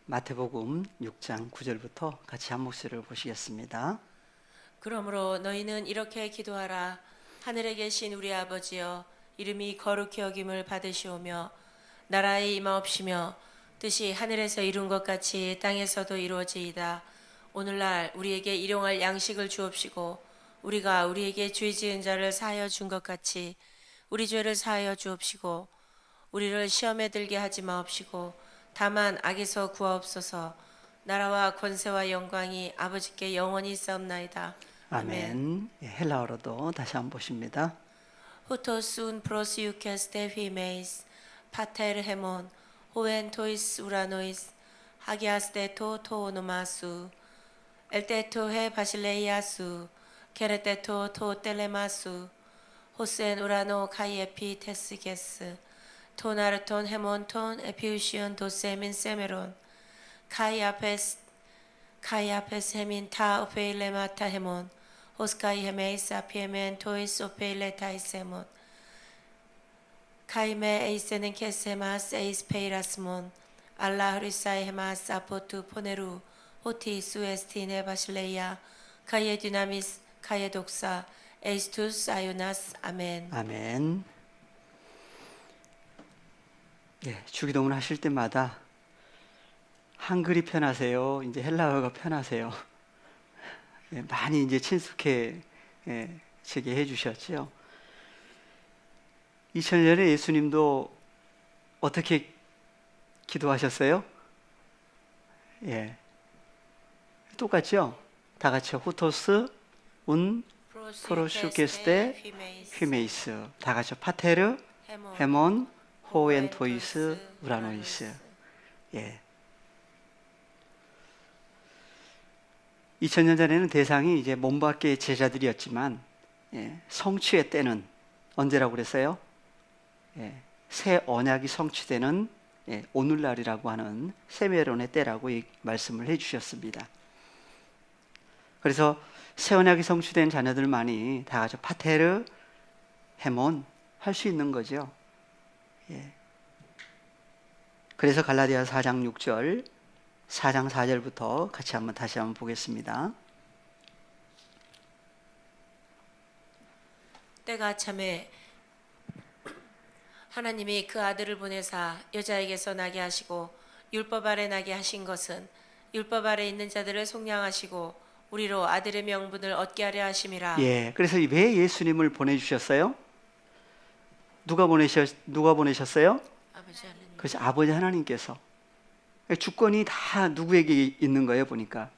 마태복음 6장 9절부터 같이 한 목소리를 보시겠습니다. 그러므로 너희는 이렇게 기도하라. 하늘에 계신 우리 아버지여, 이름이 거룩히 여김을 받으시오며 나라에 임하옵시며 뜻이 하늘에서 이룬 것 같이 땅에서도 이루어지이다. 오늘날 우리에게 일용할 양식을 주옵시고 우리가 우리에게 죄 지은 자를 사하여 준 것 같이 우리 죄를 사하여 주옵시고 우리를 시험에 들게 하지 마옵시고 다만 악에서 구하옵소서. 나라와 권세와 영광이 아버지께 영원히 있사옵나이다. 아멘. 아멘. 헬라어로도 다시 한번 보십니다. Hutos un prosiuces de himeis, pater hemon, hoen tois uranois, hagias de to onomasu, el de to he basileiasu, kere de to telemasu, hosen urano kai epi tesiges, tonarton hemon ton epiusion dosemin semeron, kai apes hemin ta opeilema ta hemon, Oskai hemeis apiemen tois opele taisemon. Kaime eisenen kesemas eis peirasmon. Allah risai hemas apotu poneru. Hoti suestine basileia. Kaye dynamis kaye doksa. Eistus ayunas. 아멘. 아멘. 주기도문 하실 때마다 한글이 편하세요? 이제 헬라어가 편하세요? 많이 이제 친숙해지게 해주셨죠. 2000년에 예수님도 어떻게 기도하셨어요? 똑같죠? 다 같이 호토스 운 프로슈게스테 휘메이스, 다 같이 파테르 헤몬 호엔 토이스 우라노이스. 2000년 전에는 대상이 이제 몸 밖의 제자들이었지만 성취의 때는 언제라고 그랬어요? 새 언약이 성취되는 오늘날이라고 하는 세메론의 때라고 말씀을 해주셨습니다. 그래서 새 언약이 성취된 자녀들만이 다 같이 파테르 헤몬 할 수 있는 거죠. 그래서 갈라디아 4장 6절 4장 4절부터 같이 다시 한번 보겠습니다. 때가 참에 하나님이 그 아들을 보내사 여자에게서 나게 하시고 율법 아래 나게 하신 것은 율법 아래 있는 자들을 속량하시고 우리로 아들의 명분을 얻게 하려 하심이라. 그래서 왜 예수님을 보내주셨어요? 누가 보내셨어요? 아버지 하나님. 그래서 아버지 하나님께서. 주권이 다 누구에게 있는 거예요, 보니까.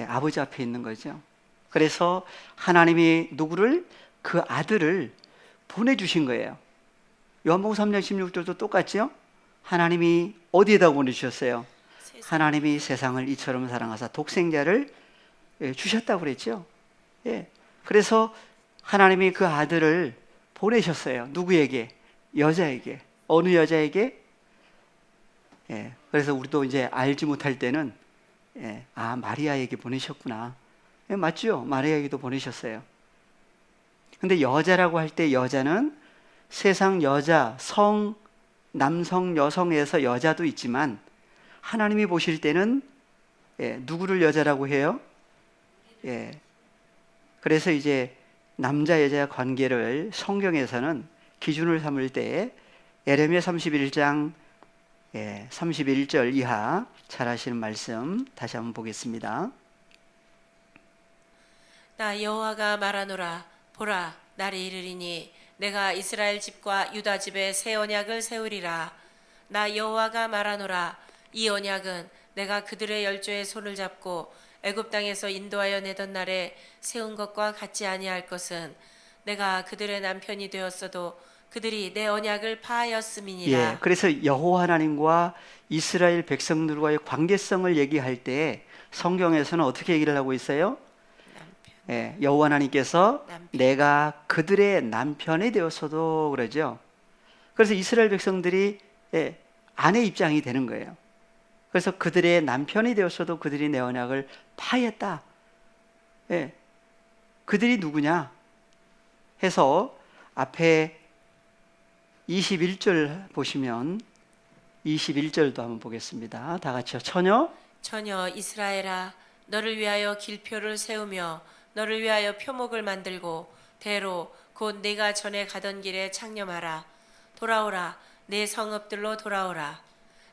아버지 앞에 있는 거죠. 그래서 하나님이 누구를? 그 아들을 보내주신 거예요. 요한복음 3장 16절도 똑같죠? 하나님이 어디에다 보내주셨어요? 하나님이 세상을 이처럼 사랑하사 독생자를 주셨다고 그랬죠. 그래서 하나님이 그 아들을 보내셨어요. 누구에게? 여자에게. 어느 여자에게? 그래서 우리도 이제 알지 못할 때는 마리아에게 보내셨구나. 맞죠? 마리아에게도 보내셨어요. 근데 여자라고 할 때 여자는 세상 여자, 남성, 여성에서 여자도 있지만 하나님이 보실 때는 누구를 여자라고 해요? 그래서 이제 남자 여자 관계를 성경에서는 기준을 삼을 때 에레미야 31장 31절 이하 잘 아시는 말씀 다시 한번 보겠습니다. 나 여호와가 말하노라. 보라, 날이 이르리니 내가 이스라엘 집과 유다 집에 새 언약을 세우리라. 나 여호와가 말하노라. 이 언약은 내가 그들의 열조의 손을 잡고 애굽 땅에서 인도하여 내던 날에 세운 것과 같지 아니할 것은 내가 그들의 남편이 되었어도 그들이 내 언약을 파하였음이니라. 그래서 여호와 하나님과 이스라엘 백성들과의 관계성을 얘기할 때 성경에서는 어떻게 얘기를 하고 있어요? 여호와 하나님께서 내가 그들의 남편이 되었어도 그러죠. 그래서 이스라엘 백성들이 아내 입장이 되는 거예요. 그래서 그들의 남편이 되었어도 그들이 내 언약을 파했다. 그들이 누구냐 해서 앞에 21절 보시면 21절도 한번 보겠습니다. 다 같이요. 처녀 이스라엘아 너를 위하여 길표를 세우며 너를 위하여 표목을 만들고 대로 곧 네가 전에 가던 길에 창념하라. 돌아오라 내 성읍들로 돌아오라.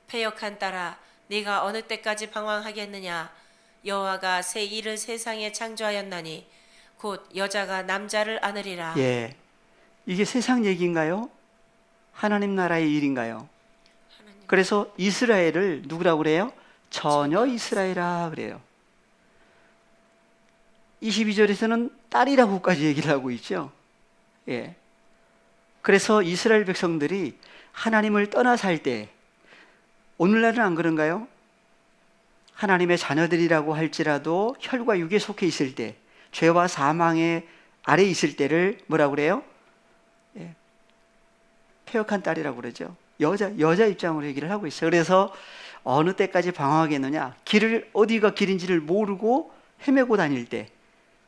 패역한 딸아 네가 어느 때까지 방황하겠느냐. 여호와가 새 일을 세상에 창조하였나니 곧 여자가 남자를 안으리라. 예, 이게 세상 얘기인가요? 하나님 나라의 일인가요? 그래서 이스라엘을 누구라고 그래요? 처녀 이스라엘아 그래요. 22절에서는 딸이라고까지 얘기를 하고 있죠. 예. 그래서 이스라엘 백성들이 하나님을 떠나 살 때, 오늘날은 안 그런가요? 하나님의 자녀들이라고 할지라도 혈과 육에 속해 있을 때, 죄와 사망의 아래 있을 때를 뭐라고 그래요? 예. 패역한 딸이라고 그러죠. 여자 입장으로 얘기를 하고 있어요. 그래서 어느 때까지 방황하겠느냐? 길을 어디가 길인지를 모르고 헤매고 다닐 때,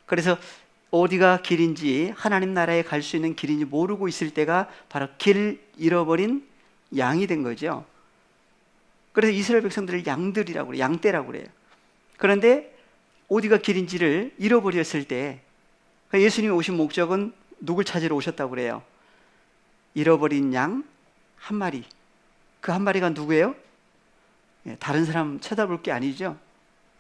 그래서 어디가 길인지 하나님 나라에 갈 수 있는 길인지 모르고 있을 때가 바로 길 잃어버린 양이 된 거죠. 그래서 이스라엘 백성들을 양들이라고 그래요. 양떼라고 그래요. 그런데 어디가 길인지를 잃어버렸을 때 예수님이 오신 목적은 누굴 찾으러 오셨다고 그래요? 잃어버린 양 한 마리. 그 한 마리가 누구예요? 예, 다른 사람 쳐다볼 게 아니죠.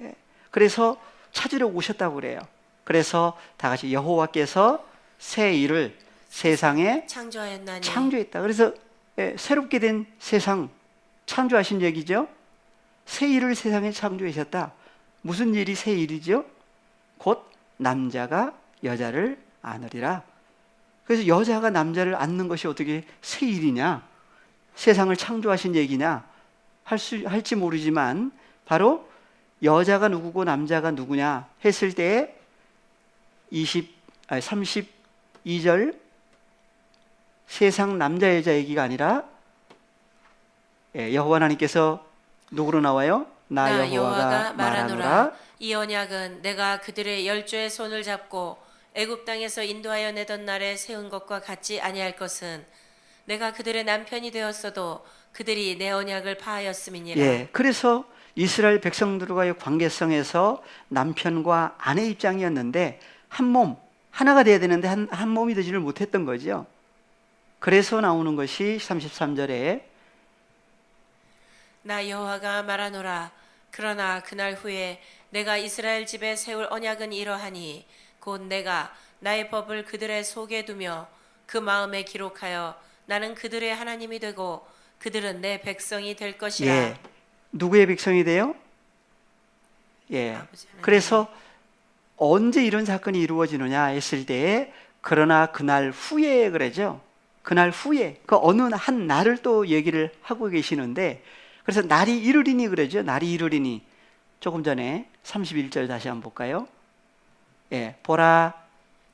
예, 그래서 찾으러 오셨다고 그래요. 그래서 다 같이 여호와께서 새 일을 세상에 창조했다. 그래서 예, 새롭게 된 세상 창조하신 얘기죠. 새 일을 세상에 창조하셨다. 무슨 일이 새 일이죠? 곧 남자가 여자를 안으리라. 그래서 여자가 남자를 안는 것이 어떻게 새 일이냐? 세상을 창조하신 얘기냐? 할지 모르지만 바로 여자가 누구고 남자가 누구냐 했을 때에 32절 세상 남자 여자 얘기가 아니라 여호와 하나님께서 누구로 나와요? 나 여호와가 말하노라. 이 언약은 내가 그들의 열조의 손을 잡고 애굽 땅에서 인도하여 내던 날에 세운 것과 같지 아니할 것은 내가 그들의 남편이 되었어도 그들이 내 언약을 파하였음이니라. 예, 그래서 이스라엘 백성들과의 관계성에서 남편과 아내 입장이었는데 한 몸, 하나가 돼야 되는데 한 몸이 되지를 못했던 거죠. 그래서 나오는 것이 33절에 나 여호와가 말하노라. 그러나 그날 후에 내가 이스라엘 집에 세울 언약은 이러하니 곧 내가 나의 법을 그들의 속에 두며 그 마음에 기록하여 나는 그들의 하나님이 되고 그들은 내 백성이 될 것이라. 예, 누구의 백성이 돼요? 예, 그래서 언제 이런 사건이 이루어지느냐 했을 때에 그러나 그날 후에 그러죠. 그날 후에 그 어느 한 날을 또 얘기를 하고 계시는데 그래서 날이 이르리니 그러죠. 날이 이르리니 조금 전에 31절 다시 한번 볼까요? 예, 보라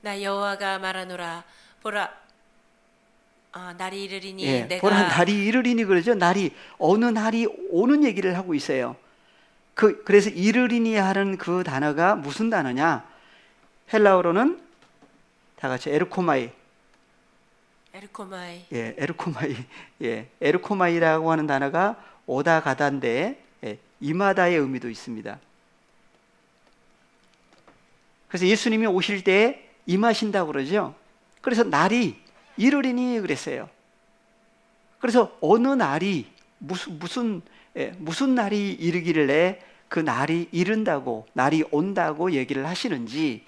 나 여호와가 말하노라. 보라 날이 이르리니 예, 내가 보라 날이 이르리니 그러죠. 날이 어느 날이 오는 얘기를 하고 있어요. 그래서 이르리니 하는 그 단어가 무슨 단어냐? 헬라어로는 다 같이 에르코마이. 예, 에르코마이. 예, 에르코마이라고 하는 단어가 오다 가다인데 예, 임하다의 의미도 있습니다. 그래서 예수님이 오실 때 임하신다고 그러죠. 그래서 날이 이르리니 그랬어요. 그래서 어느 날이 무슨 날이 이르기를 그 날이 이른다고 날이 온다고 얘기를 하시는지.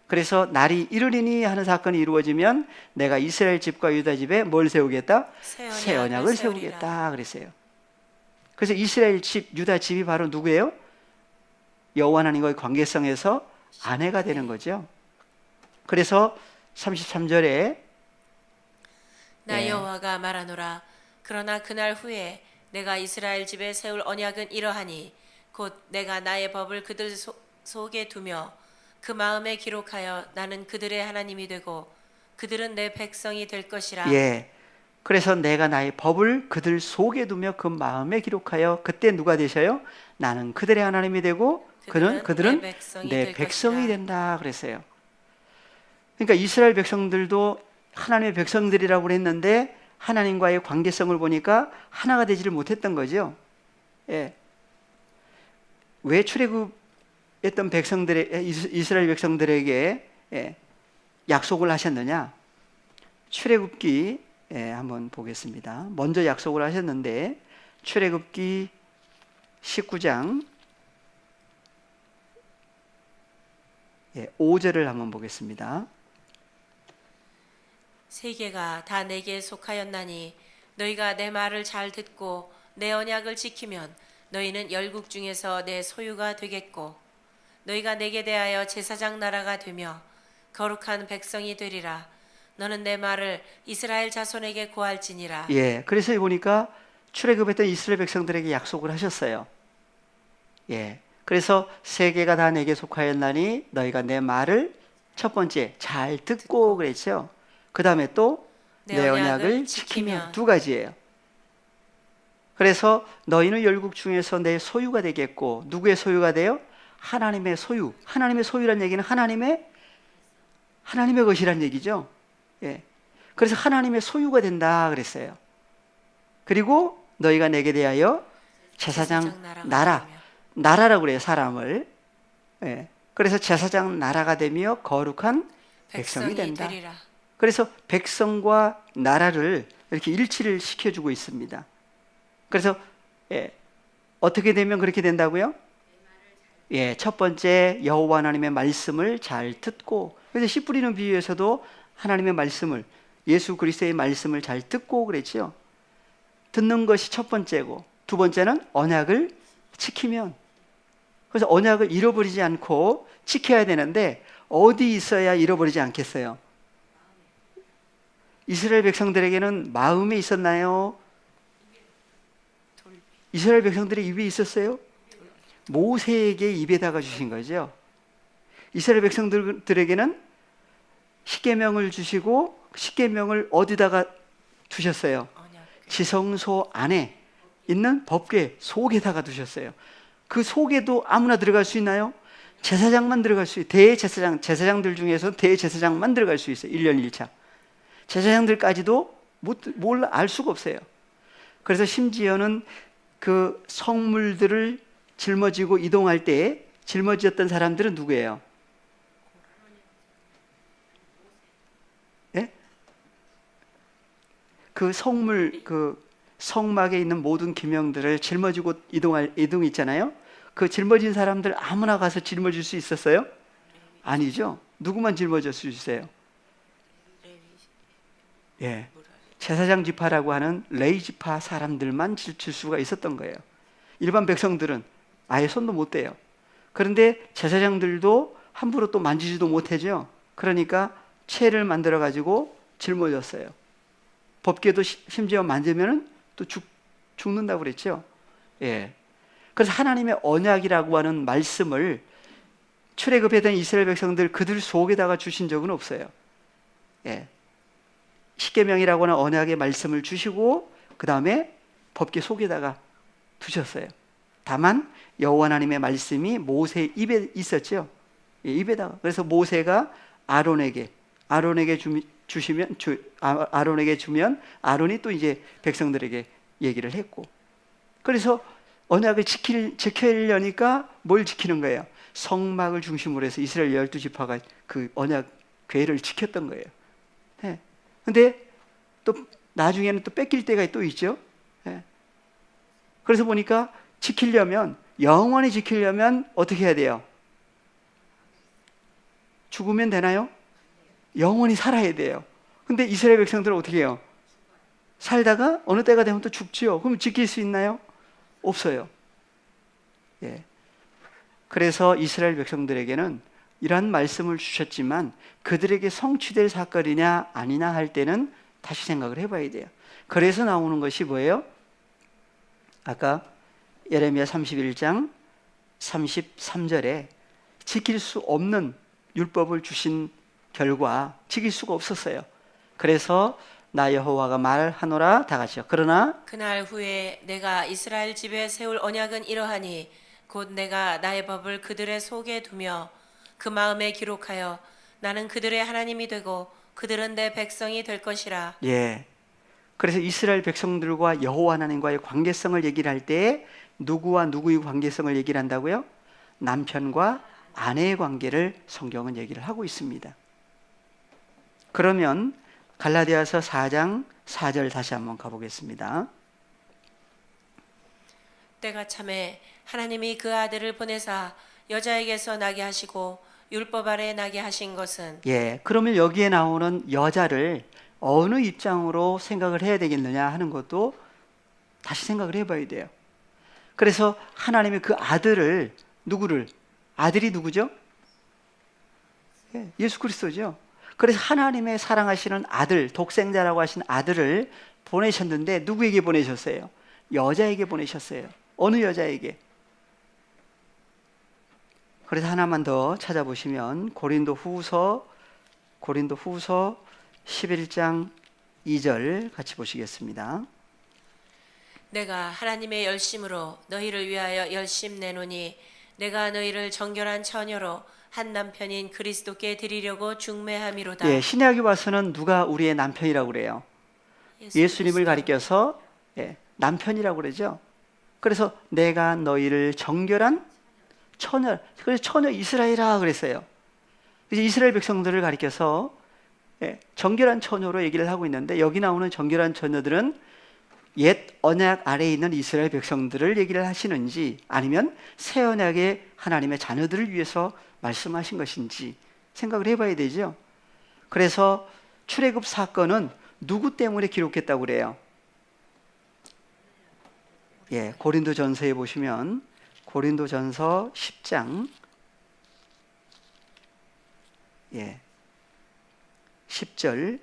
그래서 날이 이르리니 하는 사건이 이루어지면 내가 이스라엘 집과 유다 집에 뭘 세우겠다? 새 언약을 세우겠다 그랬어요. 그래서 이스라엘 집, 유다 집이 바로 누구예요? 여호와 하나님과의 관계성에서 아내가 되는 거죠. 그래서 33절에 나 여호와가 말하노라. 그러나 그날 후에 내가 이스라엘 집에 세울 언약은 이러하니 곧 내가 나의 법을 그들 속에 두며 그 마음에 기록하여 나는 그들의 하나님이 되고 그들은 내 백성이 될 것이라. 예. 그래서 내가 나의 법을 그들 속에 두며 그 마음에 기록하여 그때 누가 되셔요? 나는 그들의 하나님이 되고 그들은 내 백성이 된다 그랬어요. 그러니까 이스라엘 백성들도 하나님의 백성들이라고 했는데 하나님과의 관계성을 보니까 하나가 되지를 못했던 거죠. 예. 왜 출애굽했던 백성들의 이스라엘 백성들에게 약속을 하셨느냐? 출애굽기 한번 보겠습니다. 먼저 약속을 하셨는데 출애굽기 19장 5절을 한번 보겠습니다. 세계가 다 내게 속하였나니 너희가 내 말을 잘 듣고 내 언약을 지키면 너희는 열국 중에서 내 소유가 되겠고 너희가 내게 대하여 제사장 나라가 되며 거룩한 백성이 되리라. 너는 내 말을 이스라엘 자손에게 고할지니라. 예, 그래서 보니까 출애굽했던 이스라엘 백성들에게 약속을 하셨어요. 예, 그래서 세계가 다 내게 속하였나니 너희가 내 말을 첫 번째 잘 듣고 그랬죠. 그 다음에 또 내 언약을 지키면 두 가지예요. 그래서 너희는 열국 중에서 내 소유가 되겠고 누구의 소유가 돼요? 하나님의 소유. 하나님의 소유란 얘기는 하나님의 것이란 얘기죠. 예. 그래서 하나님의 소유가 된다 그랬어요. 그리고 너희가 내게 대하여 제사장 나라라고 그래요. 사람을. 예. 그래서 제사장 나라가 되며 거룩한 백성이 된다. 되리라. 그래서 백성과 나라를 이렇게 일치를 시켜주고 있습니다. 그래서 어떻게 되면 그렇게 된다고요? 첫 번째 여호와 하나님의 말씀을 잘 듣고, 그래서 씨 뿌리는 비유에서도 하나님의 말씀을, 예수 그리스도의 말씀을 잘 듣고 그랬죠. 듣는 것이 첫 번째고, 두 번째는 언약을 지키면. 그래서 언약을 잃어버리지 않고 지켜야 되는데 어디 있어야 잃어버리지 않겠어요? 이스라엘 백성들에게는 마음에 있었나요? 이스라엘 백성들의 입에 있었어요? 모세에게 입에다가 주신 거죠. 이스라엘 백성들에게는 십계명을 주시고 십계명을 어디다가 두셨어요? 지성소 안에 있는 법궤 속에다가 두셨어요. 그 속에도 아무나 들어갈 수 있나요? 제사장만 들어갈 수 있어요. 제사장들 중에서 대제사장만 들어갈 수 있어요. 1년 1차. 제사장들까지도 알 수가 없어요. 그래서 심지어는 그 성물들을 짊어지고 이동할 때 짊어졌던 사람들은 누구예요? 예? 그 성물, 그 성막에 있는 모든 기명들을 짊어지고 이동 있잖아요. 그 짊어진 사람들 아무나 가서 짊어질 수 있었어요? 아니죠. 누구만 짊어질 수 있어요? 예, 제사장 지파라고 하는 레위 지파 사람들만 질 수가 있었던 거예요. 일반 백성들은 아예 손도 못 대요. 그런데 제사장들도 함부로 또 만지지도 못하죠. 그러니까 채를 만들어 가지고 짊어졌어요. 법궤도 심지어 만지면은 또 죽는다고 그랬죠. 예. 그래서 하나님의 언약이라고 하는 말씀을 출애굽했던 이스라엘 백성들 그들 속에다가 주신 적은 없어요. 예. 십계명이라고 하는 언약의 말씀을 주시고 그 다음에 법궤 속에다가 두셨어요. 다만 여호와 하나님의 말씀이 모세 입에 있었죠. 예, 입에다가. 그래서 모세가 아론에게 주면 아론이 또 이제 백성들에게 얘기를 했고, 그래서 언약을 지키려니까 뭘 지키는 거예요? 성막을 중심으로 해서 이스라엘 12지파가 그 언약 궤를 지켰던 거예요. 예. 근데 또 나중에는 또 뺏길 때가 또 있죠. 예. 그래서 보니까 영원히 지키려면 어떻게 해야 돼요? 죽으면 되나요? 영원히 살아야 돼요. 근데 이스라엘 백성들은 어떻게 해요? 살다가 어느 때가 되면 또 죽지요. 그럼 지킬 수 있나요? 없어요. 예. 그래서 이스라엘 백성들에게는 이러한 말씀을 주셨지만 그들에게 성취될 사건이냐 아니냐 할 때는 다시 생각을 해봐야 돼요. 그래서 나오는 것이 뭐예요? 아까 예레미야 31장 33절에 지킬 수 없는 율법을 주신 결과 지킬 수가 없었어요. 그래서 나 여호와가 말하노라 다 같이요. 그러나 그날 후에 내가 이스라엘 집에 세울 언약은 이러하니 곧 내가 나의 법을 그들의 속에 두며 그 마음에 기록하여 나는 그들의 하나님이 되고 그들은 내 백성이 될 것이라. 예. 그래서 이스라엘 백성들과 여호와 하나님과의 관계성을 얘기를 할 때 누구와 누구의 관계성을 얘기를 한다고요? 남편과 아내의 관계를 성경은 얘기를 하고 있습니다. 그러면 갈라디아서 4장 4절 다시 한번 가보겠습니다. 때가 참에 하나님이 그 아들을 보내사 여자에게서 나게 하시고 율법 아래 나게 하신 것은 그러면 여기에 나오는 여자를 어느 입장으로 생각을 해야 되겠느냐 하는 것도 다시 생각을 해봐야 돼요. 그래서 하나님이 그 아들을 누구를 아들이 누구죠? 예수 그리스도죠. 그래서 하나님의 사랑하시는 아들, 독생자라고 하신 아들을 보내셨는데 누구에게 보내셨어요? 여자에게 보내셨어요. 어느 여자에게? 그래서 하나만 더 찾아보시면 고린도 후서 11장 2절 같이 보시겠습니다. 내가 하나님의 열심으로 너희를 위하여 열심 내노니 내가 너희를 정결한 처녀로 한 남편인 그리스도께 드리려고 중매함이로다. 신약에 봐서는 누가 우리의 남편이라고 그래요? 예수님을 가리켜서 남편이라고 그러죠. 그래서 내가 너희를 정결한 처녀, 그래서 처녀 이스라엘아 그랬어요. 이제 이스라엘 백성들을 가리켜서 정결한 처녀로 얘기를 하고 있는데 여기 나오는 정결한 처녀들은 옛 언약 아래에 있는 이스라엘 백성들을 얘기를 하시는지 아니면 새 언약의 하나님의 자녀들을 위해서 말씀하신 것인지 생각을 해봐야 되죠. 그래서 출애굽 사건은 누구 때문에 기록했다고 그래요? 고린도전서에 보시면 고린도전서 10장 10절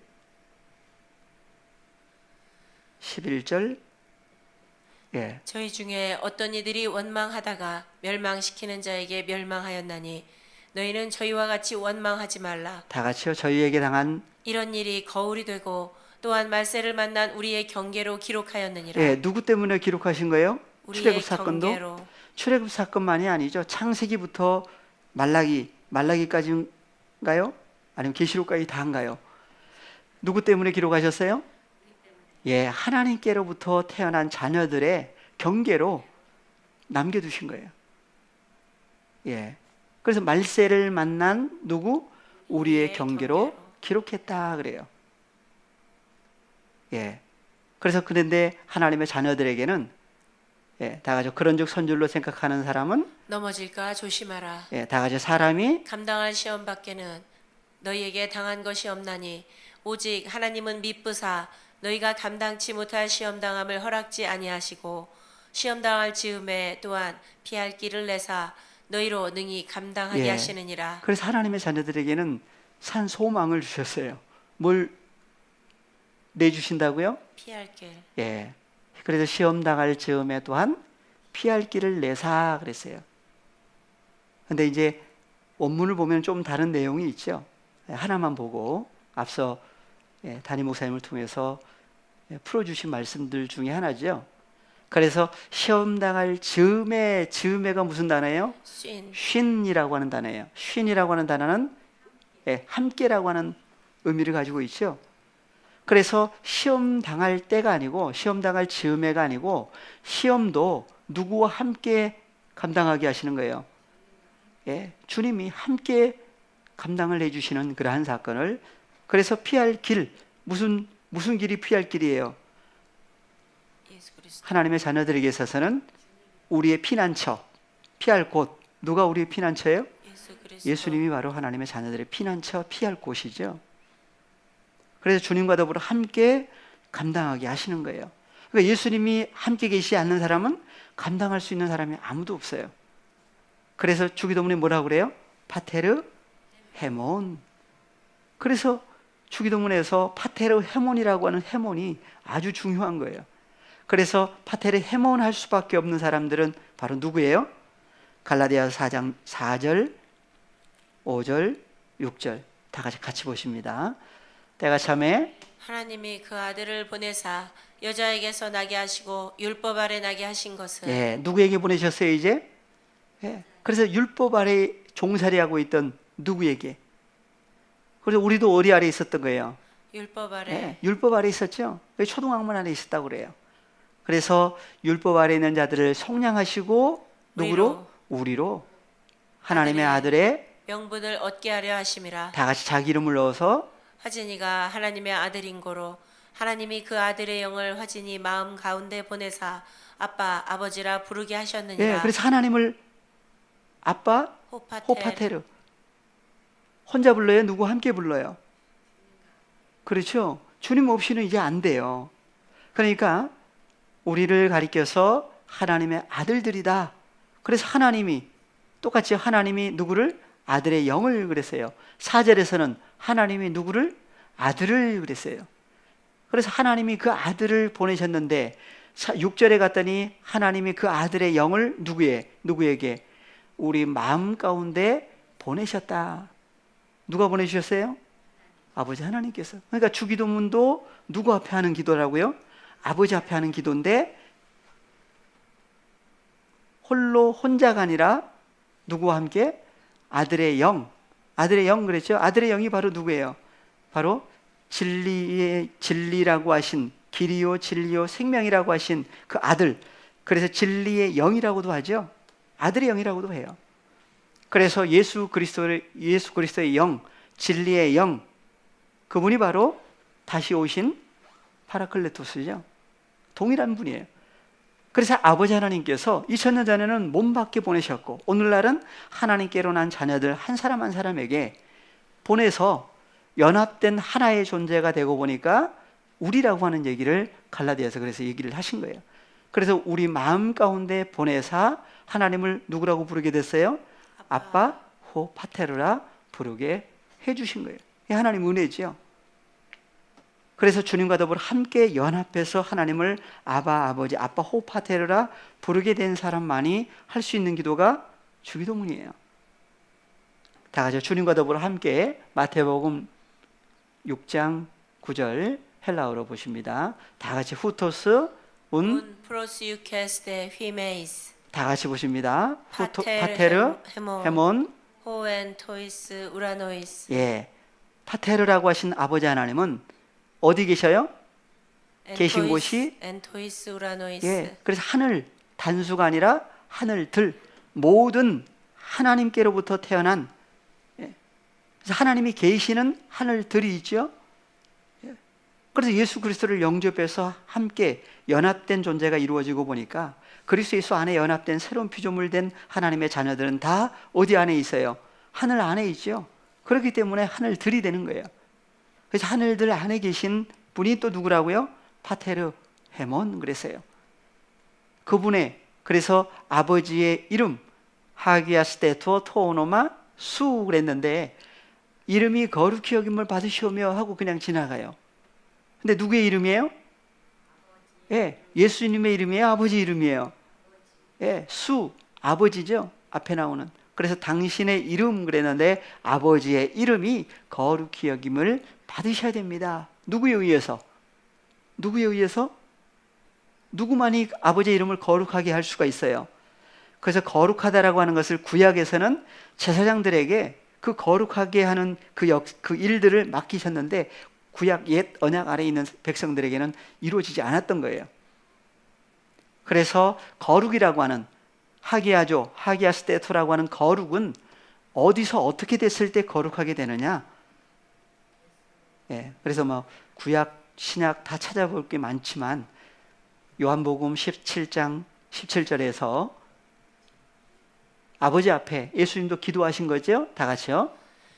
11절 저희 중에 어떤 이들이 원망하다가 멸망시키는 자에게 멸망하였나니 너희는 저희와 같이 원망하지 말라. 다 같이요. 저희에게 당한 이런 일이 거울이 되고 또한 말세를 만난 우리의 경계로 기록하였느니라. 누구 때문에 기록하신 거예요? 우리의 출애굽 사건도 경계로. 출애굽 사건만이 아니죠. 창세기부터 말라기까지인가요? 아니면 계시록까지 다인가요? 누구 때문에 기록하셨어요? 하나님께로부터 태어난 자녀들의 경계로 남겨두신 거예요. 그래서 말세를 만난 누구? 우리의 경계로 기록했다 그래요. 그래서 그런데 하나님의 자녀들에게는 다 같이 그런즉 선줄로 생각하는 사람은 넘어질까 조심하라. 다 같이 사람이 감당할 시험 밖에는 너희에게 당한 것이 없나니 오직 하나님은 미쁘사 너희가 감당치 못할 시험 당함을 허락지 아니하시고 시험 당할 즈음에 또한 피할 길을 내사 너희로 능히 감당하게 하시느니라. 그래서 하나님의 자녀들에게는 산 소망을 주셨어요. 뭘 내주신다고요? 피할 길. 그래서 시험 당할 즈음에 또한 피할 길을 내사 그랬어요. 근데 이제 원문을 보면 좀 다른 내용이 있죠. 하나만 보고 앞서 담임 목사님을 통해서 풀어주신 말씀들 중에 하나죠. 그래서 시험 당할 즈음에가 무슨 단어예요? 쉰이라고 하는 단어예요. 쉰이라고 하는 단어는 함께라고 하는 의미를 가지고 있죠. 그래서 시험 당할 때가 아니고 시험 당할 즈음에가 아니고 시험도 누구와 함께 감당하게 하시는 거예요. 주님이 함께 감당을 해주시는 그러한 사건을 그래서 피할 길 무슨 길이 피할 길이에요? 하나님의 자녀들에게 있어서는 우리의 피난처, 피할 곳. 누가 우리의 피난처예요? 예수님이 바로 하나님의 자녀들의 피난처, 피할 곳이죠. 그래서 주님과 더불어 함께 감당하게 하시는 거예요. 그러니까 예수님이 함께 계시지 않는 사람은 감당할 수 있는 사람이 아무도 없어요. 그래서 주기도문에 뭐라고 그래요? 파테르 헤몬. 그래서 주기도문에서 파테르 헤몬이라고 하는 헤몬이 아주 중요한 거예요. 그래서 파테르 헤몬 할 수밖에 없는 사람들은 바로 누구예요? 갈라디아서 4장 4절, 5절, 6절 다 같이 보십니다. 때가 참에 하나님이 그 아들을 보내사 여자에게서 나게 하시고 율법 아래 나게 하신 것은 누구에게 보내셨어요 이제? 그래서 율법 아래 종살이하고 있던 누구에게? 그래서 우리도 어디 아래 있었던 거예요? 율법 아래 예, 율법 아래 있었죠. 초등학문 안에 있었다고 그래요. 그래서 율법 아래 있는 자들을 속량하시고 누구로? 우리로 하나님의 아들의 명분을 얻게 하려 하심이라. 다 같이 자기 이름을 넣어서 화진이가 하나님의 아들인 고로 하나님이 그 아들의 영을 화진이 마음 가운데 보내사 아빠 아버지라 부르게 하셨느니라. 예, 그래서 하나님을 아빠 호파테르. 호파테르 혼자 불러요? 누구 함께 불러요? 그렇죠. 주님 없이는 이제 안 돼요. 그러니까 우리를 가리켜서 하나님의 아들들이다. 그래서 하나님이 똑같이 하나님이 누구를? 아들의 영을 그랬어요. 4절에서는 하나님이 누구를? 아들을 그랬어요. 그래서 하나님이 그 아들을 보내셨는데 6절에 갔더니 하나님이 그 아들의 영을 누구에게? 우리 마음 가운데 보내셨다. 누가 보내주셨어요? 아버지 하나님께서. 그러니까 주기도문도 누구 앞에 하는 기도라고요? 아버지 앞에 하는 기도인데 혼자가 아니라 누구와 함께? 아들의 영 그랬죠? 아들의 영이 바로 누구예요? 바로 진리라고 하신 길이요 진리요 생명이라고 하신 그 아들. 그래서 진리의 영이라고도 하죠. 아들의 영이라고도 해요. 그래서 예수 그리스도의 영, 진리의 영, 그분이 바로 다시 오신 파라클레토스죠. 동일한 분이에요. 그래서 아버지 하나님께서 2000년 전에는 몸 밖에 보내셨고 오늘날은 하나님께로 난 자녀들 한 사람 한 사람에게 보내서 연합된 하나의 존재가 되고 보니까 우리라고 하는 얘기를 갈라디아서 그래서 얘기를 하신 거예요. 그래서 우리 마음 가운데 보내사 하나님을 누구라고 부르게 됐어요? 아빠 호 파테르라 부르게 해주신 거예요. 이 하나님 은혜죠. 그래서 주님과 더불어 함께 연합해서 하나님을 아버지, 아빠 호 파테르라 부르게 된 사람만이 할 수 있는 기도가 주기도문이에요. 다 같이 주님과 더불어 함께 마태복음 6장 9절 헬라어로 보십니다. 다 같이 후토스 운 프로스 유케스테 휘메이스. 다 같이 보십니다. 파테르 파테르 헤몬 헤몬 호엔 토이스 우라노이스. 예, 파테르라고 하신 아버지 하나님은 어디 계셔요? 계신 곳이 엔토이스 우라노이스. 예, 그래서 하늘 단수가 아니라 하늘들 모든 하나님께로부터 태어난 예, 그래서 하나님이 계시는 하늘들이 있죠. 예, 그래서 예수 그리스도를 영접해서 함께 연합된 존재가 이루어지고 보니까 그리스도 예수 안에 연합된 새로운 피조물 된 하나님의 자녀들은 다 어디 안에 있어요? 하늘 안에 있죠. 그렇기 때문에 하늘들이 되는 거예요. 그래서 하늘들 안에 계신 분이 또 누구라고요? 파테르 헤몬 그랬어요. 그분의 그래서 아버지의 이름 하기아스테토 토오노마 수 그랬는데 이름이 거룩히 여김을 받으시오며 하고 그냥 지나가요. 근데 누구의 이름이에요? 예, 예수님의 이름이에요? 아버지 이름이에요? 예, 수 아버지죠. 앞에 나오는. 그래서 당신의 이름 그랬는데 아버지의 이름이 거룩히 여김을 받으셔야 됩니다. 누구에 의해서? 누구에 의해서? 누구만이 아버지의 이름을 거룩하게 할 수가 있어요. 그래서 거룩하다라고 하는 것을 구약에서는 제사장들에게 그 거룩하게 하는 그 일들을 맡기셨는데 구약 옛 언약 아래 있는 백성들에게는 이루어지지 않았던 거예요. 그래서 거룩이라고 하는 하기아스테토라고 하는 거룩은 어디서 어떻게 됐을 때 거룩하게 되느냐? 예, 그래서 뭐 구약, 신약 다 찾아볼 게 많지만 요한복음 17장 17절에서 아버지 앞에 예수님도 기도하신 거죠? 다 같이요.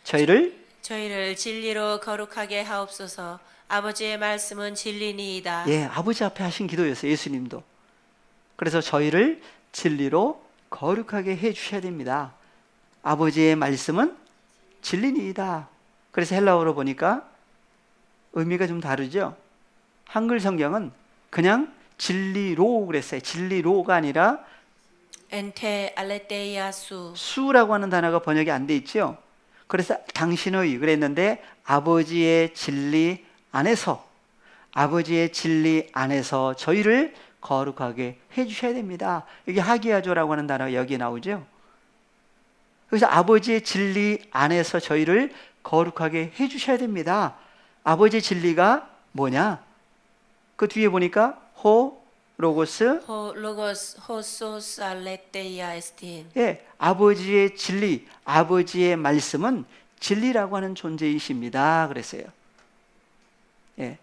저희를 진리로 거룩하게 하옵소서. 아버지의 말씀은 진리니이다. 예, 아버지 앞에 하신 기도였어요. 예수님도. 그래서 저희를 진리로 거룩하게 해 주셔야 됩니다. 아버지의 말씀은 진리니이다. 그래서 헬라어로 보니까 의미가 좀 다르죠. 한글 성경은 그냥 진리로 그랬어요. 진리로가 아니라 엔테 알레테이아 수. 수라고 하는 단어가 번역이 안 돼 있죠. 그래서 당신의 그랬는데 아버지의 진리 안에서 저희를 거룩하게 해주셔야 됩니다. 이게 하기야조라고 하는 단어가 여기에 나오죠. 그래서 아버지의 진리 안에서 저희를 거룩하게 해주셔야 됩니다. 아버지의 진리가 뭐냐? 그 뒤에 보니까 호 로고스, 호 로고스 호소스 알레테이아 에스틴. 예, 아버지의 진리, 아버지의 말씀은 진리라고 하는 존재이십니다. 그랬어요. 예.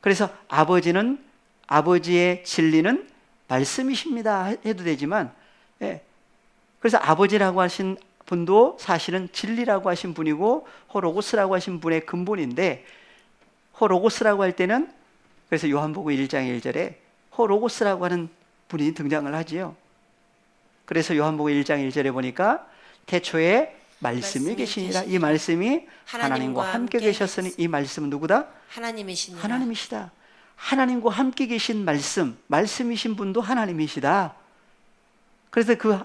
그래서 아버지의 진리는 말씀이십니다. 해도 되지만, 예. 그래서 아버지라고 하신 분도 사실은 진리라고 하신 분이고, 호로고스라고 하신 분의 근본인데, 호로고스라고 할 때는, 그래서 요한복음 1장 1절에 호로고스라고 하는 분이 등장을 하지요. 그래서 요한복음 1장 1절에 보니까 태초에 말씀이 계시니라. 이 말씀이 하나님과 함께 계셨으니 이 말씀은 누구다? 하나님이시니라. 하나님이시다. 하나님과 함께 계신 말씀이신 분도 하나님이시다. 그래서 그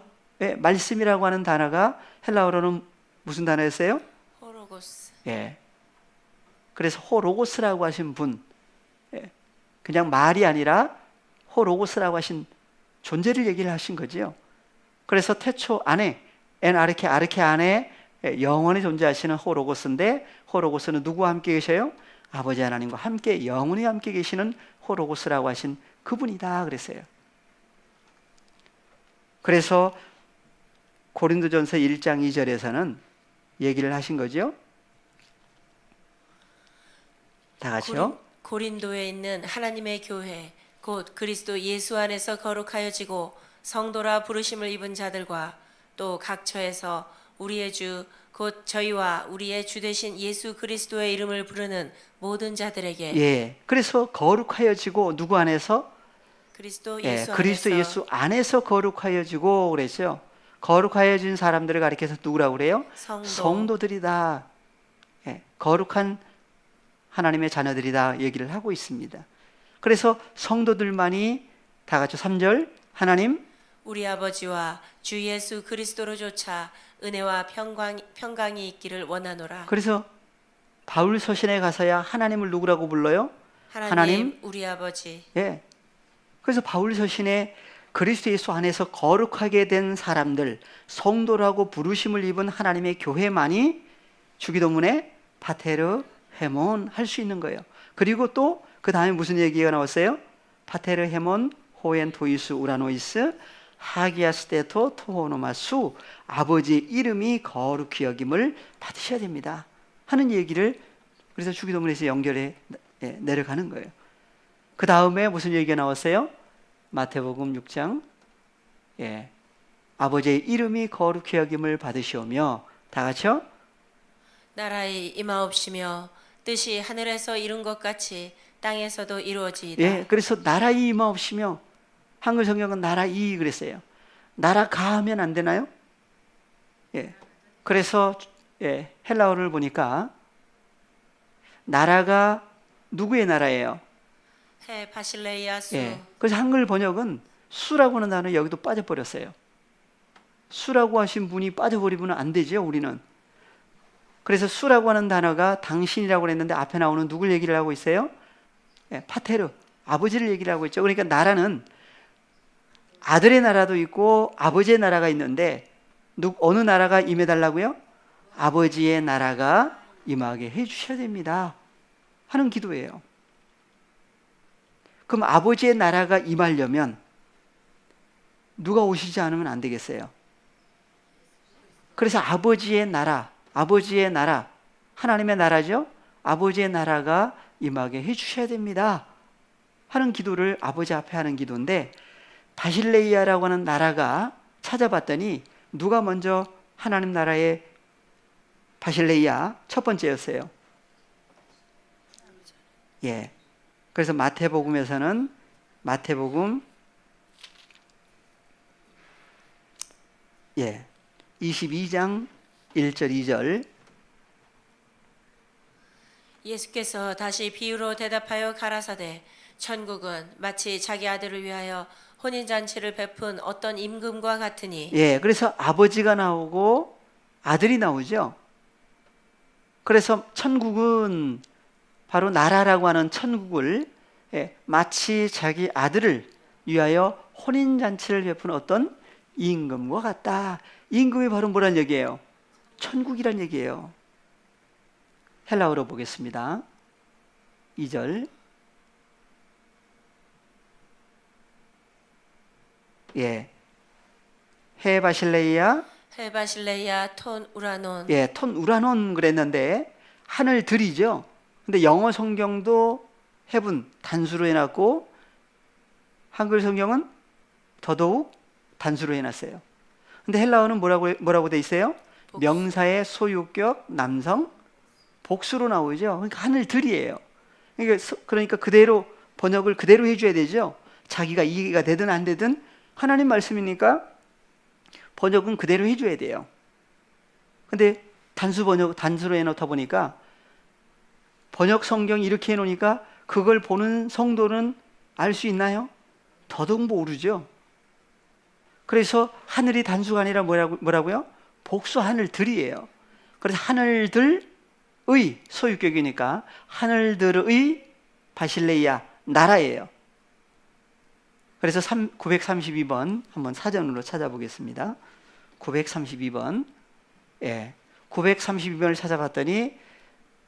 말씀이라고 하는 단어가 헬라어로는 무슨 단어였어요? 호로고스. 예. 그래서 호로고스라고 하신 분, 그냥 말이 아니라 호로고스라고 하신 존재를 얘기를 하신 거지요. 그래서 태초 안에 아르케 안에 영원히 존재하시는 호로고스인데, 호로고스는 누구와 함께 계셔요? 아버지 하나님과 함께 영원히 함께 계시는 호로고스라고 하신 그분이다 그랬어요. 그래서 고린도전서 1장 2절에서는 얘기를 하신 거죠. 다 같이요. 고린도에 있는 하나님의 교회 곧 그리스도 예수 안에서 거룩하여지고 성도라 부르심을 입은 자들과 또 각처에서 우리의 주 곧 저희와 우리의 주 되신 예수 그리스도의 이름을 부르는 모든 자들에게. 예. 그래서 거룩하여지고 누구 안에서? 그리스도 예, 예수 그리스도 안에서. 예수 안에서 거룩하여지고 그랬죠. 거룩하여진 사람들을 가리켜서 누구라고 그래요? 성도들이다. 예, 거룩한 하나님의 자녀들이다 얘기를 하고 있습니다. 그래서 성도들만이 다 같이 3절 하나님 우리 아버지와 주 예수 그리스도로조차 은혜와 평강이 있기를 원하노라. 그래서 바울 서신에 가서야 하나님을 누구라고 불러요? 하나님 우리 아버지. 예. 그래서 바울 서신에 그리스도 예수 안에서 거룩하게 된 사람들, 성도라고 부르심을 입은 하나님의 교회만이 주기도문에 파테르 헤몬 할 수 있는 거예요. 그리고 또 그 다음에 무슨 얘기가 나왔어요? 파테르 헤몬 호엔 토이스 우라노이스 하기아스테토 토호노마수 아버지의 이름이 거룩히 여김을 받으셔야 됩니다 하는 얘기를 그래서 주기도문에서 연결해 내려가는 거예요. 그 다음에 무슨 얘기가 나왔어요? 마태복음 6장 아버지의 이름이 거룩히 여김을 받으시오며 다 같이요. 나라의 임하옵시며 뜻이 하늘에서 이룬 것 같이 땅에서도 이루어지이다. 예, 그래서 나라의 임하옵시며 한글 성경은 나라이 그랬어요. 나라가 하면 안 되나요? 예. 그래서 헬라어를 보니까 나라가 누구의 나라예요? 해 바실레이아 수. 예. 그래서 한글 번역은 수라고 하는 단어 여기도 빠져버렸어요. 수라고 하신 분이 빠져버리면 안 되죠, 우리는. 그래서 수라고 하는 단어가 당신이라고 했는데 앞에 나오는 누굴 얘기를 하고 있어요? 파테르, 아버지를 얘기를 하고 있죠. 그러니까 나라는 아들의 나라도 있고 아버지의 나라가 있는데 어느 나라가 임해달라고요? 아버지의 나라가 임하게 해주셔야 됩니다 하는 기도예요. 그럼 아버지의 나라가 임하려면 누가 오시지 않으면 안 되겠어요. 그래서 아버지의 나라, 하나님의 나라죠. 아버지의 나라가 임하게 해주셔야 됩니다 하는 기도를 아버지 앞에 하는 기도인데, 바실레이아라고 하는 나라가 찾아봤더니 누가 먼저 하나님 나라의 바실레이아 첫 번째였어요. 예. 그래서 마태복음에서는 마태복음 22장 1절 2절 예수께서 다시 비유로 대답하여 가라사대 천국은 마치 자기 아들을 위하여 혼인잔치를 베푼 어떤 임금과 같으니. 예, 그래서 아버지가 나오고 아들이 나오죠. 그래서 천국은 바로 나라라고 하는 천국을 마치 자기 아들을 위하여 혼인잔치를 베푼 어떤 임금과 같다. 임금이 바로 뭐란 얘기예요? 천국이란 얘기예요. 헬라어로 보겠습니다. 2절. 예. 해 바실레이아, 해 바실레이아 톤 우라논. 예, 톤 우라논 그랬는데 하늘들이죠. 근데 영어 성경도 heaven 단수로 해놨고 한글 성경은 더더욱 단수로 해놨어요. 근데 헬라어는 뭐라고 돼 있어요? 복수. 명사의 소유격 남성 복수로 나오죠. 그러니까 하늘들이에요. 그러니까 그대로 번역을 그대로 해줘야 되죠. 자기가 이해가 되든 안 되든 하나님 말씀이니까 번역은 그대로 해줘야 돼요. 근데 단수로 해놓다 보니까 번역 성경 이렇게 해놓으니까 그걸 보는 성도는 알 수 있나요? 더더욱 모르죠. 그래서 하늘이 단수가 아니라 뭐라고요? 복수 하늘들이에요. 그래서 하늘들의 소유격이니까 하늘들의 바실레이아 나라예요. 그래서 932번 한번 사전으로 찾아보겠습니다. 932번. 예. 932번을 찾아봤더니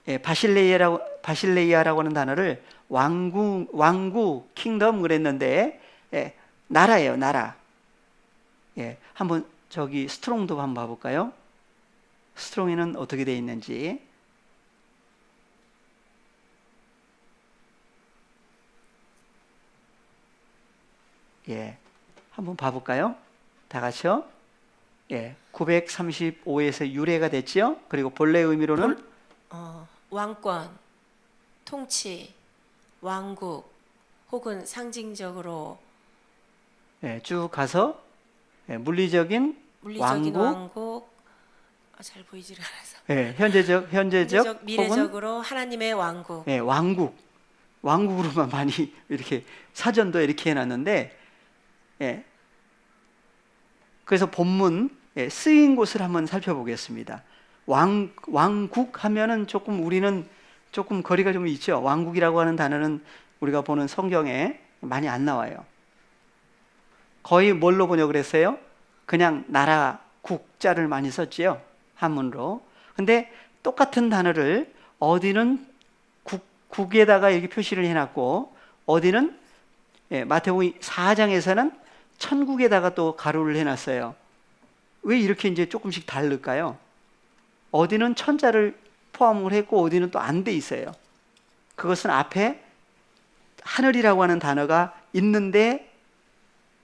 예, 바실레이아라고 하는 단어를 왕국, 킹덤 그랬는데 예, 나라예요, 나라. 예, 한번 저기 스트롱도 한번 봐볼까요? 스트롱에는 어떻게 되어 있는지. 예, 한번 봐볼까요? 다 같이요. 예, 935에서 유래가 됐죠. 그리고 본래 의미로는 왕권, 통치, 왕국 혹은 상징적으로 예, 쭉 가서 예, 물리적인 물리적인 왕국, 왕국, 잘 보이지를 않아서 예, 현재적 미래적으로 하나님의 왕국. 예, 왕국으로만 많이 이렇게 사전도 이렇게 해놨는데, 예, 그래서 본문 예, 쓰인 곳을 한번 살펴보겠습니다. 왕국 하면은 우리는 조금 거리가 좀 있죠. 왕국이라고 하는 단어는 우리가 보는 성경에 많이 안 나와요. 거의 뭘로 번역을 했어요? 그냥 나라, 국자를 많이 썼지요. 한문으로. 근데 똑같은 단어를 어디는 국에다가 이렇게 표시를 해놨고 어디는 예, 마태복음 4장에서는 천국에다가 또 가로를 해놨어요. 왜 이렇게 이제 조금씩 다를까요? 어디는 천자를 포함을 했고 어디는 또 안 돼 있어요. 그것은 앞에 하늘이라고 하는 단어가 있는데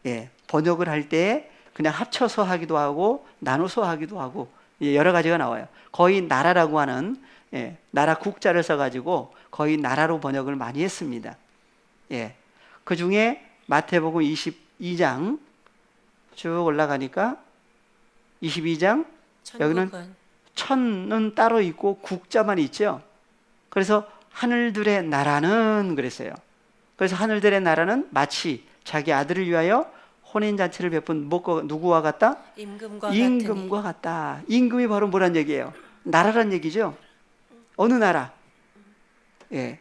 예, 번역을 할 때 그냥 합쳐서 하기도 하고 나눠서 하기도 하고 여러 가지가 나와요. 거의 나라라고 하는 예, 나라 국자를 써가지고 거의 나라로 번역을 많이 했습니다. 예, 그 중에 마태복음 22장 쭉 올라가니까 22장 여기는 천국은 천은 따로 있고 국자만 있죠. 그래서 하늘들의 나라는 그랬어요. 그래서 하늘들의 나라는 마치 자기 아들을 위하여 혼인잔치를 베푼 누구와 같다? 임금과 같다. 임금이 바로 뭐란 얘기예요? 나라란 얘기죠. 어느 나라? 예.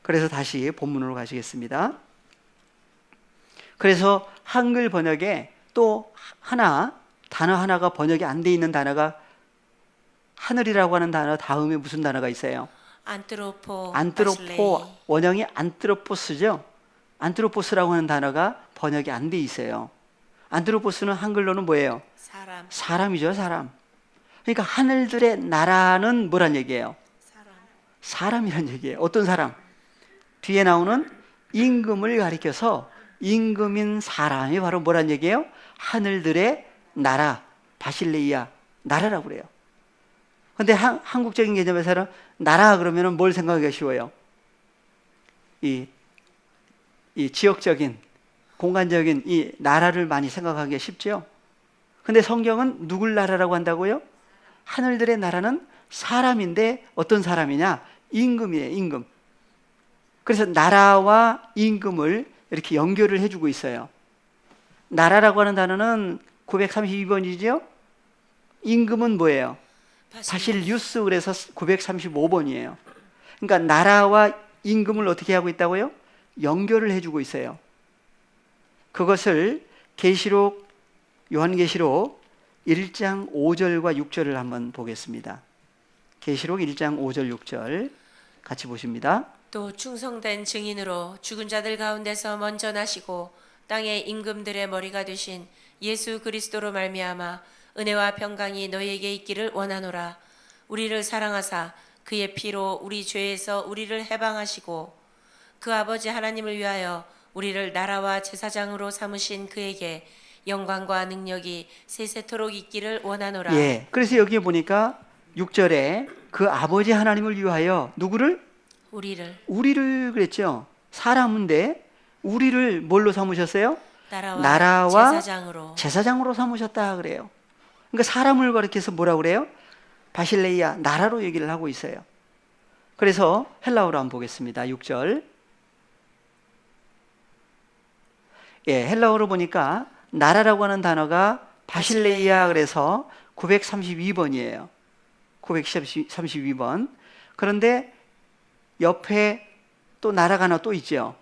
그래서 다시 본문으로 가시겠습니다. 그래서 한글 번역에 또 단어 하나가 번역이 안 돼 있는 단어가 하늘이라고 하는 단어 다음에 무슨 단어가 있어요? 안트로포, 원형이 안트로포스죠. 안트로포스라고 하는 단어가 번역이 안 돼 있어요. 안트로포스는 한글로는 뭐예요? 사람이죠, 사람. 그러니까 하늘들의 나라는 뭐란 얘기예요? 사람이란 얘기예요. 어떤 사람? 뒤에 나오는 임금을 가리켜서 임금인 사람이 바로 뭐란 얘기예요? 하늘들의 나라, 바실레이아 나라라고 그래요. 근데 한국적인 개념에서는 나라 그러면 뭘 생각하기가 쉬워요? 이 지역적인, 공간적인 이 나라를 많이 생각하기가 쉽죠? 근데 성경은 누굴 나라라고 한다고요? 하늘들의 나라는 사람인데 어떤 사람이냐? 임금이에요, 임금. 그래서 나라와 임금을 이렇게 연결을 해주고 있어요. 나라라고 하는 단어는 932번이죠? 임금은 뭐예요? 바실리우스 그래서 935번이에요. 그러니까 나라와 임금을 어떻게 하고 있다고요? 연결을 해주고 있어요. 그것을 요한계시록 1장 5절과 6절을 한번 보겠습니다. 계시록 1장 5절 6절 같이 보십니다. 또 충성된 증인으로 죽은 자들 가운데서 먼저 나시고 땅의 임금들의 머리가 되신 예수 그리스도로 말미암아 은혜와 평강이 너희에게 있기를 원하노라. 우리를 사랑하사 그의 피로 우리 죄에서 우리를 해방하시고 그 아버지 하나님을 위하여 우리를 나라와 제사장으로 삼으신 그에게 영광과 능력이 세세토록 있기를 원하노라. 예. 그래서 여기 보니까 6절에 그 아버지 하나님을 위하여 누구를? 우리를 그랬죠. 사람인데 우리를 뭘로 삼으셨어요? 나라와 제사장으로 삼으셨다 그래요. 그러니까 사람을 가리켜서 뭐라고 그래요? 바실레이아, 나라로 얘기를 하고 있어요. 그래서 헬라어로 한번 보겠습니다. 6절. 예, 헬라어로 보니까 나라라고 하는 단어가 바실레이아 그래서 932번이에요. 932번. 그런데 옆에 또 나라가 하나 또 있죠.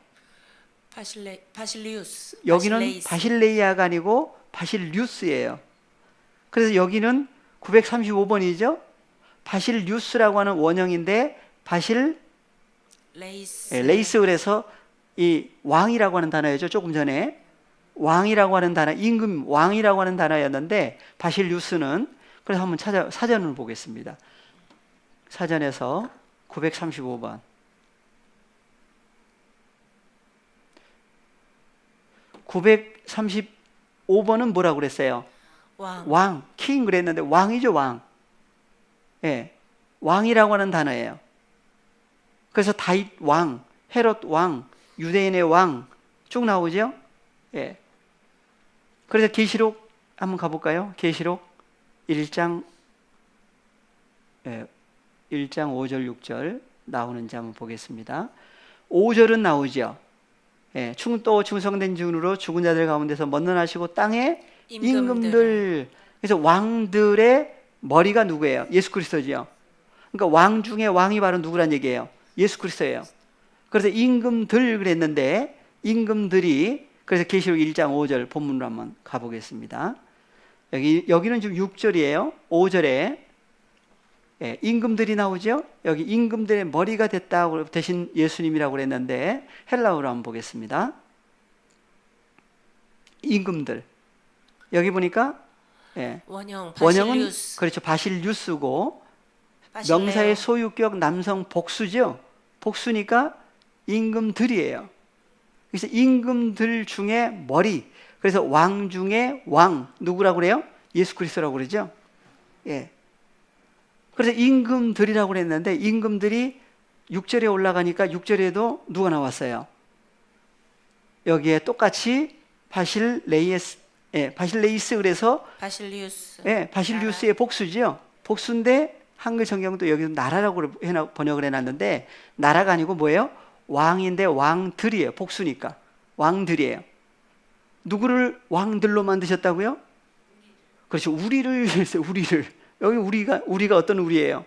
바실리우스. 여기는 바실레이아가 아니고 바실류스예요. 그래서 여기는 935번이죠. 바실류스라고 하는 원형인데 레이스 그래서 이 왕이라고 하는 단어였죠. 조금 전에 왕이라고 하는 단어, 임금 왕이라고 하는 단어였는데 바실류스는 그래서 한번 사전을 보겠습니다. 사전에서 935번. 935번은 뭐라고 그랬어요? 왕, 킹 그랬는데 왕이죠, 왕. 예, 왕이라고 하는 단어예요. 그래서 다윗 왕, 헤롯 왕, 유대인의 왕 쭉 나오죠? 예. 그래서 계시록 한번 가볼까요? 계시록 1장 5절 6절 나오는지 한번 보겠습니다. 5절은 나오죠. 예, 또 충성된 증으로 죽은 자들 가운데서 먼저 나시고 땅의 임금들. 그래서 왕들의 머리가 누구예요? 예수 그리스도죠. 그러니까 왕 중에 왕이 바로 누구란 얘기예요? 예수 그리스도예요. 그래서 임금들 그랬는데 임금들이 그래서 계시록 1장 5절 본문으로 한번 가보겠습니다. 여기는 지금 6절이에요. 5절에 임금들이 나오죠. 여기 임금들의 머리가 됐다고 대신 예수님이라고 그랬는데 헬라어로 한번 보겠습니다. 임금들 여기 보니까 원형은 그렇죠. 바실류스고 명사의 소유격 남성 복수죠. 복수니까 임금들이에요. 그래서 임금들 중에 머리. 그래서 왕 중에 왕 누구라고 그래요? 예수 그리스도라고 그러죠. 예. 그래서 임금들이라고 그랬는데 임금들이 6절에 올라가니까 6절에도 누가 나왔어요? 여기에 똑같이 바실레이스 그래서 바실리우스의 복수죠. 복수인데 한글 성경도 여기서 나라라고 번역을 해놨는데 나라가 아니고 뭐예요? 왕인데 왕들이에요. 복수니까 왕들이에요. 누구를 왕들로 만드셨다고요? 그렇죠. 우리를 여기 우리가 어떤 우리예요?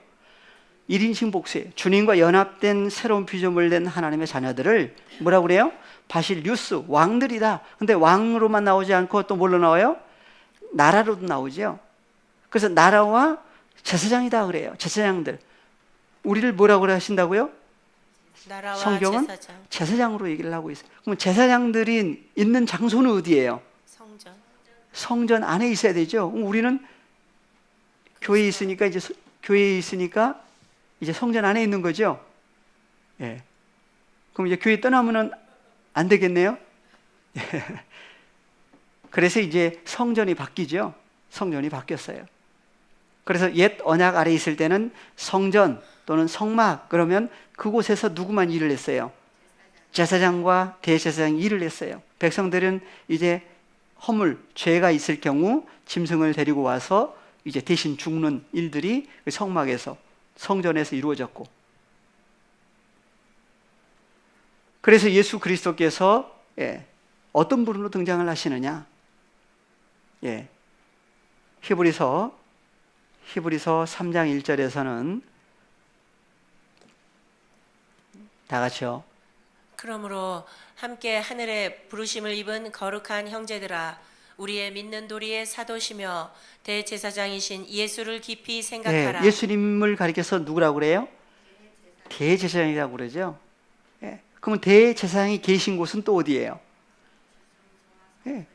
1인칭 복수예요. 주님과 연합된 새로운 피조물 된 하나님의 자녀들을 뭐라고 그래요? 바실류스 왕들이다. 근데 왕으로만 나오지 않고 또 뭘로 나와요? 나라로도 나오죠. 그래서 나라와 제사장이다 그래요. 제사장들. 우리를 뭐라고 하신다고요? 성경은 제사장으로 얘기를 하고 있어요. 그럼 제사장들이 있는 장소는 어디예요? 성전 안에 있어야 되죠. 그럼 우리는 교회에 있으니까 이제 성전 안에 있는 거죠. 예. 그럼 이제 교회 떠나면은 안 되겠네요. 그래서 이제 성전이 바뀌죠. 성전이 바뀌었어요. 그래서 옛 언약 아래 있을 때는 성전 또는 성막 그러면 그곳에서 누구만 일을 했어요? 제사장과 대제사장이 일을 했어요. 백성들은 이제 허물, 죄가 있을 경우 짐승을 데리고 와서 이제 대신 죽는 일들이 성막에서 성전에서 이루어졌고, 그래서 예수 그리스도께서 어떤 분으로 등장을 하시느냐? 히브리서 3장 1절에서는 다 같이요. 그러므로 함께 하늘의 부르심을 입은 거룩한 형제들아, 우리의 믿는 도리의 사도시며 대제사장이신 예수를 깊이 생각하라. 예수님을 가리켜서 누구라고 그래요? 대제사장이라고 그러죠. 그러면 대제사장이 계신 곳은 또 어디예요? 예.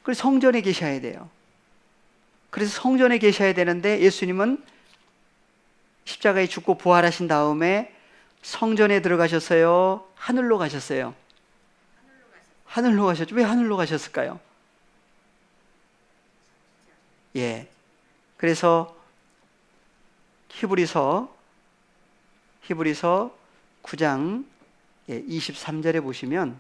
그래서 성전에 계셔야 돼요. 그래서 성전에 계셔야 되는데 예수님은 십자가에 죽고 부활하신 다음에 성전에 들어가셨어요? 하늘로 가셨어요? 하늘로 가셨죠. 왜 하늘로 가셨을까요? 예. 그래서 히브리서 9장 23절에 보시면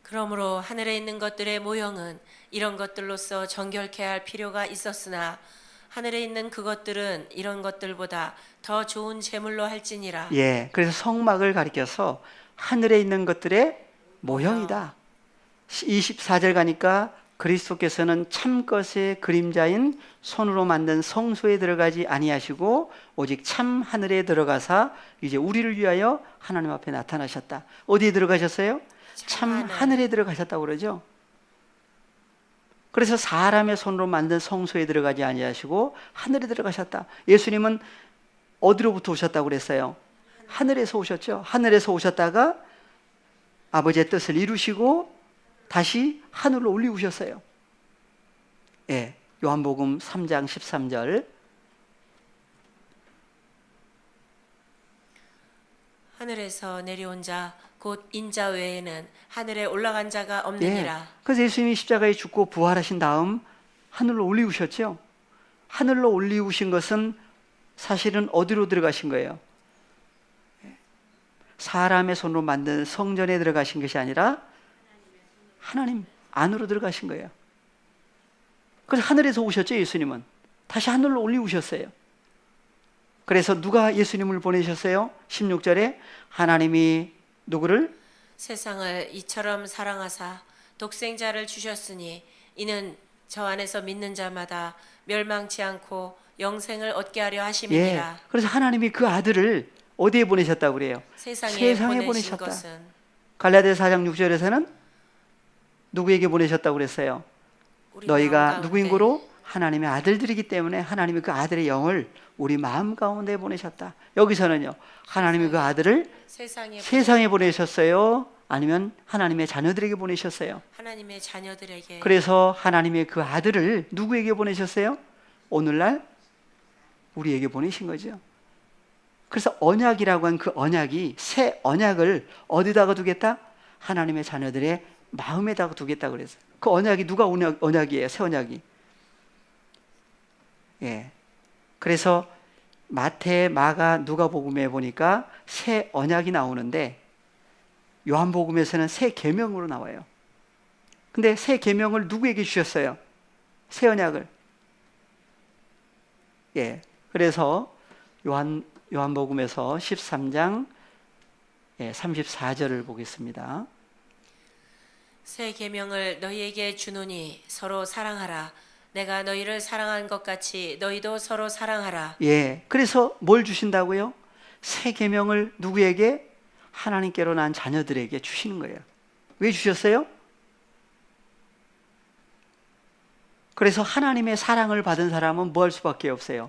그러므로 하늘에 있는 것들의 모형은 이런 것들로서 정결케 할 필요가 있었으나 하늘에 있는 그것들은 이런 것들보다 더 좋은 제물로 할지니라. 예. 그래서 성막을 가리켜서 하늘에 있는 것들의 모형이다. 24절 가니까 그리스도께서는 참 것의 그림자인 손으로 만든 성소에 들어가지 아니하시고 오직 참 하늘에 들어가사 이제 우리를 위하여 하나님 앞에 나타나셨다. 어디에 들어가셨어요? 참 하늘에 들어가셨다고 그러죠. 그래서 사람의 손으로 만든 성소에 들어가지 아니하시고 하늘에 들어가셨다. 예수님은 어디로부터 오셨다고 그랬어요? 하늘에서 오셨죠. 하늘에서 오셨다가 아버지의 뜻을 이루시고 다시 하늘로 올리우셨어요. 예, 요한복음 3장 13절. 하늘에서 내려온 자 곧 인자 외에는 하늘에 올라간 자가 없느니라. 예, 그래서 예수님이 십자가에 죽고 부활하신 다음 하늘로 올리우셨죠. 하늘로 올리우신 것은 사실은 어디로 들어가신 거예요? 사람의 손으로 만든 성전에 들어가신 것이 아니라 하나님 안으로 들어가신 거예요. 그래서 하늘에서 오셨죠. 예수님은 다시 하늘로 올리우셨어요. 그래서 누가 예수님을 보내셨어요? 16절에 하나님이 누구를? 세상을 이처럼 사랑하사 독생자를 주셨으니 이는 저 안에서 믿는 자마다 멸망치 않고 영생을 얻게 하려 하심이니라. 예, 그래서 하나님이 그 아들을 어디에 보내셨다고 그래요? 세상에 보내신 보내셨다. 것은 갈라디아 4장 6절에서는 누구에게 보내셨다고 그랬어요? 우리 너희가 마음 가운데 누구인 고로 하나님의 아들들이기 때문에 하나님이 그 아들의 영을 우리 마음 가운데 보내셨다. 여기서는요, 하나님이 그 아들을 세상에 보내셨어요? 아니면 하나님의 자녀들에게 보내셨어요? 하나님의 자녀들에게. 그래서 하나님의 그 아들을 누구에게 보내셨어요? 오늘날 우리에게 보내신 거죠. 그래서 언약이라고 한 그 언약이, 새 언약을 어디다가 두겠다? 하나님의 자녀들의 마음에다가 두겠다 그랬어요. 그 언약이 누가 언약이에요? 새 언약이. 예. 그래서 마태, 마가, 누가복음에 보니까 새 언약이 나오는데 요한복음에서는 새 계명으로 나와요. 근데 새 계명을 누구에게 주셨어요? 새 언약을. 예. 그래서 요한복음에서 13장 34절을 보겠습니다. 새 계명을 너희에게 주노니 서로 사랑하라. 내가 너희를 사랑한 것 같이 너희도 서로 사랑하라. 예. 그래서 뭘 주신다고요? 새 계명을 누구에게? 하나님께로 난 자녀들에게 주시는 거예요. 왜 주셨어요? 그래서 하나님의 사랑을 받은 사람은 뭐 할 수밖에 없어요?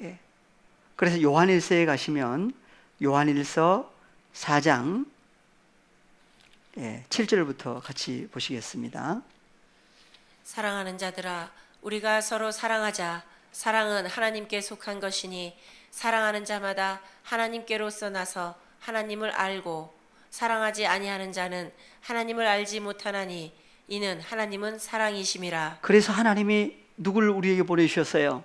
예. 그래서 요한일서에 가시면 요한일서 4장 7절부터 같이 보시겠습니다. 사랑하는 자들아, 우리가 서로 사랑하자. 사랑은 하나님께 속한 것이니 사랑하는 자마다 하나님께로서 나서 하나님을 알고 사랑하지 아니하는 자는 하나님을 알지 못하나니 이는 하나님은 사랑이심이라. 그래서 하나님이 누구를 우리에게 보내주셨어요?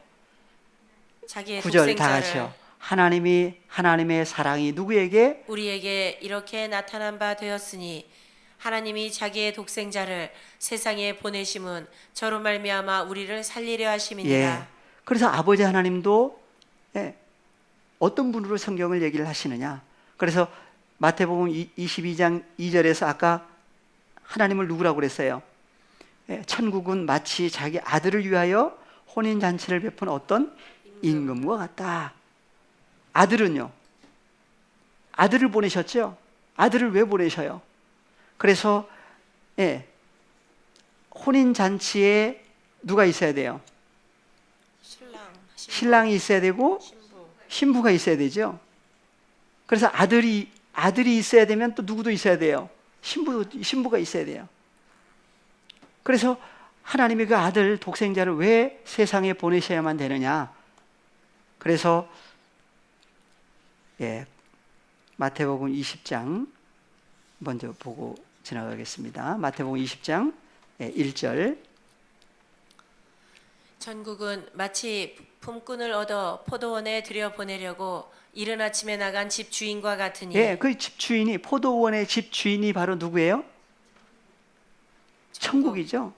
자기의 9절 다 독생자를 같이요. 하나님의 사랑이 누구에게? 우리에게 이렇게 나타난 바 되었으니 하나님이 자기의 독생자를 세상에 보내심은 저로 말미암아 우리를 살리려 하심이니라. 예. 그래서 아버지 하나님도 어떤 분으로 성경을 얘기를 하시느냐? 그래서 마태복음 22장 2절에서 아까 하나님을 누구라고 그랬어요? 천국은 마치 자기 아들을 위하여 혼인 잔치를 베푼 어떤 임금과 같다. 아들은요? 아들을 보내셨죠? 아들을 왜 보내셔요? 그래서 혼인 잔치에 누가 있어야 돼요? 신랑이 있어야 되고 신부가 있어야 되죠. 그래서 아들이 있어야 되면 또 누구도 있어야 돼요. 신부가 있어야 돼요. 그래서 하나님이 그 아들 독생자를 왜 세상에 보내셔야만 되느냐? 그래서 마태복음 20장 먼저 보고 지나가겠습니다. 마태복음 20장 1절. 전국은 마치 품꾼을 얻어 포도원에 들여보내려고 이른 아침에 나간 집 주인과 같으니. 그 집 주인이, 포도원의 집 주인이 바로 누구예요? 천국이죠.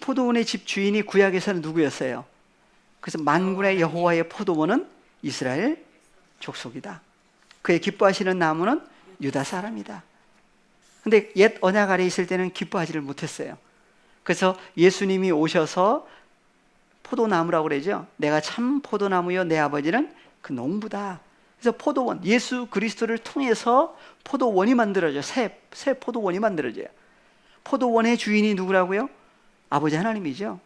포도원의 집 주인이 구약에서는 누구였어요? 그래서 만군의 여호와의 포도원은 이스라엘 족속이다. 그의 기뻐하시는 나무는 유다 사람이다. 근데 옛 언약 아래 있을 때는 기뻐하지를 못했어요. 그래서 예수님이 오셔서 포도나무라고 그러죠. 내가 참 포도나무요 내 아버지는 그 농부다. 그래서 포도원, 예수 그리스도를 통해서 포도원이 만들어져요. 새 포도원이 만들어져요. 포도원의 주인이 누구라고요? 아버지 하나님이죠.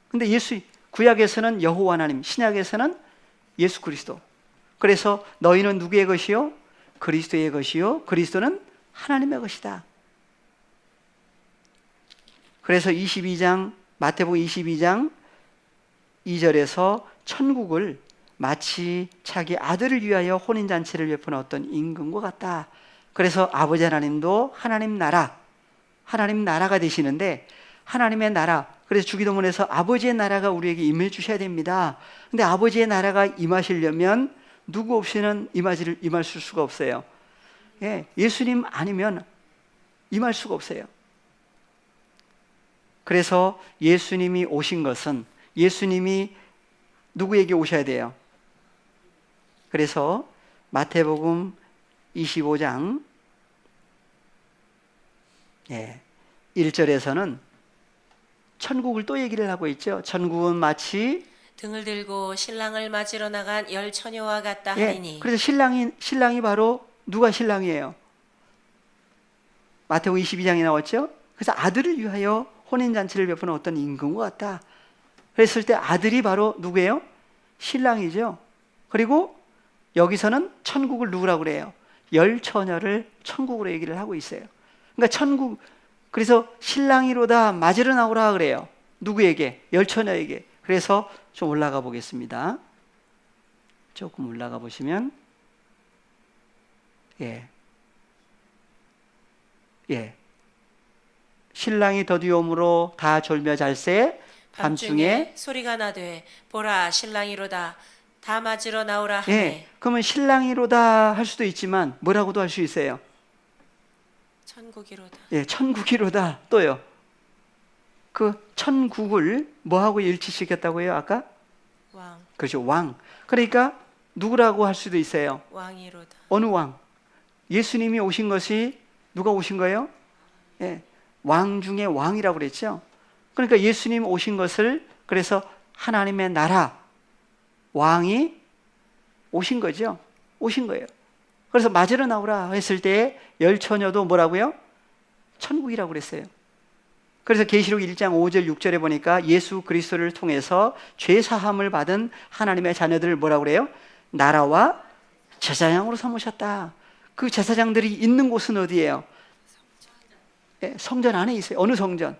근데 구약에서는 여호와 하나님, 신약에서는 예수 그리스도. 그래서 너희는 누구의 것이요? 그리스도의 것이요. 그리스도는 하나님의 것이다. 그래서 마태복음 22장 2절에서 천국을 마치 자기 아들을 위하여 혼인잔치를 베푸는 어떤 임금과 같다. 그래서 아버지 하나님도 하나님 나라가 되시는데, 하나님의 나라, 그래서 주기도문에서 아버지의 나라가 우리에게 임해 주셔야 됩니다. 근데 아버지의 나라가 임하시려면 누구 없이는 임할 수가 없어요. 예수님 아니면 임할 수가 없어요. 그래서 예수님이 오신 것은, 예수님이 누구에게 오셔야 돼요? 그래서 마태복음 25장 1절에서는 천국을 또 얘기를 하고 있죠. 천국은 마치 등을 들고 신랑을 맞으러 나간 열 처녀와 같다 하리니. 그래서 신랑이 바로 누가 신랑이에요? 마태복음 22장에 나왔죠. 그래서 아들을 위하여 혼인잔치를 베푸는 어떤 임금과 같다. 그랬을 때 아들이 바로 누구예요? 신랑이죠. 그리고 여기서는 천국을 누구라고 그래요? 열 처녀를 천국으로 얘기를 하고 있어요. 그러니까 그래서 신랑이로다 맞으러 나오라 그래요. 누구에게? 열 처녀에게. 그래서 좀 올라가 보겠습니다. 조금 올라가 보시면 신랑이 더디옴으로 다 졸며 잘새 밤중에 소리가 나되 보라 신랑이로다 다 맞으러 나오라 하네. 그러면 신랑이로다 할 수도 있지만 뭐라고도 할 수 있어요. 천국이로다. 천국이로다. 또요. 그 천국을 뭐하고 일치시켰다고요? 아까? 왕. 그렇죠. 왕. 그러니까 누구라고 할 수도 있어요. 왕이로다. 어느 왕? 예수님이 오신 것이 누가 오신 거예요? 왕 중에 왕이라고 그랬죠. 그러니까 예수님 오신 것을, 그래서 하나님의 나라 왕이 오신 거죠. 오신 거예요. 그래서 맞으러 나오라 했을 때 열 처녀도 뭐라고요? 천국이라고 그랬어요. 그래서 계시록 1장 5절 6절에 보니까 예수 그리스도를 통해서 죄 사함을 받은 하나님의 자녀들을 뭐라고 그래요? 나라와 제사장으로 삼으셨다. 그 제사장들이 있는 곳은 어디예요? 성전 안에 있어요. 어느 성전?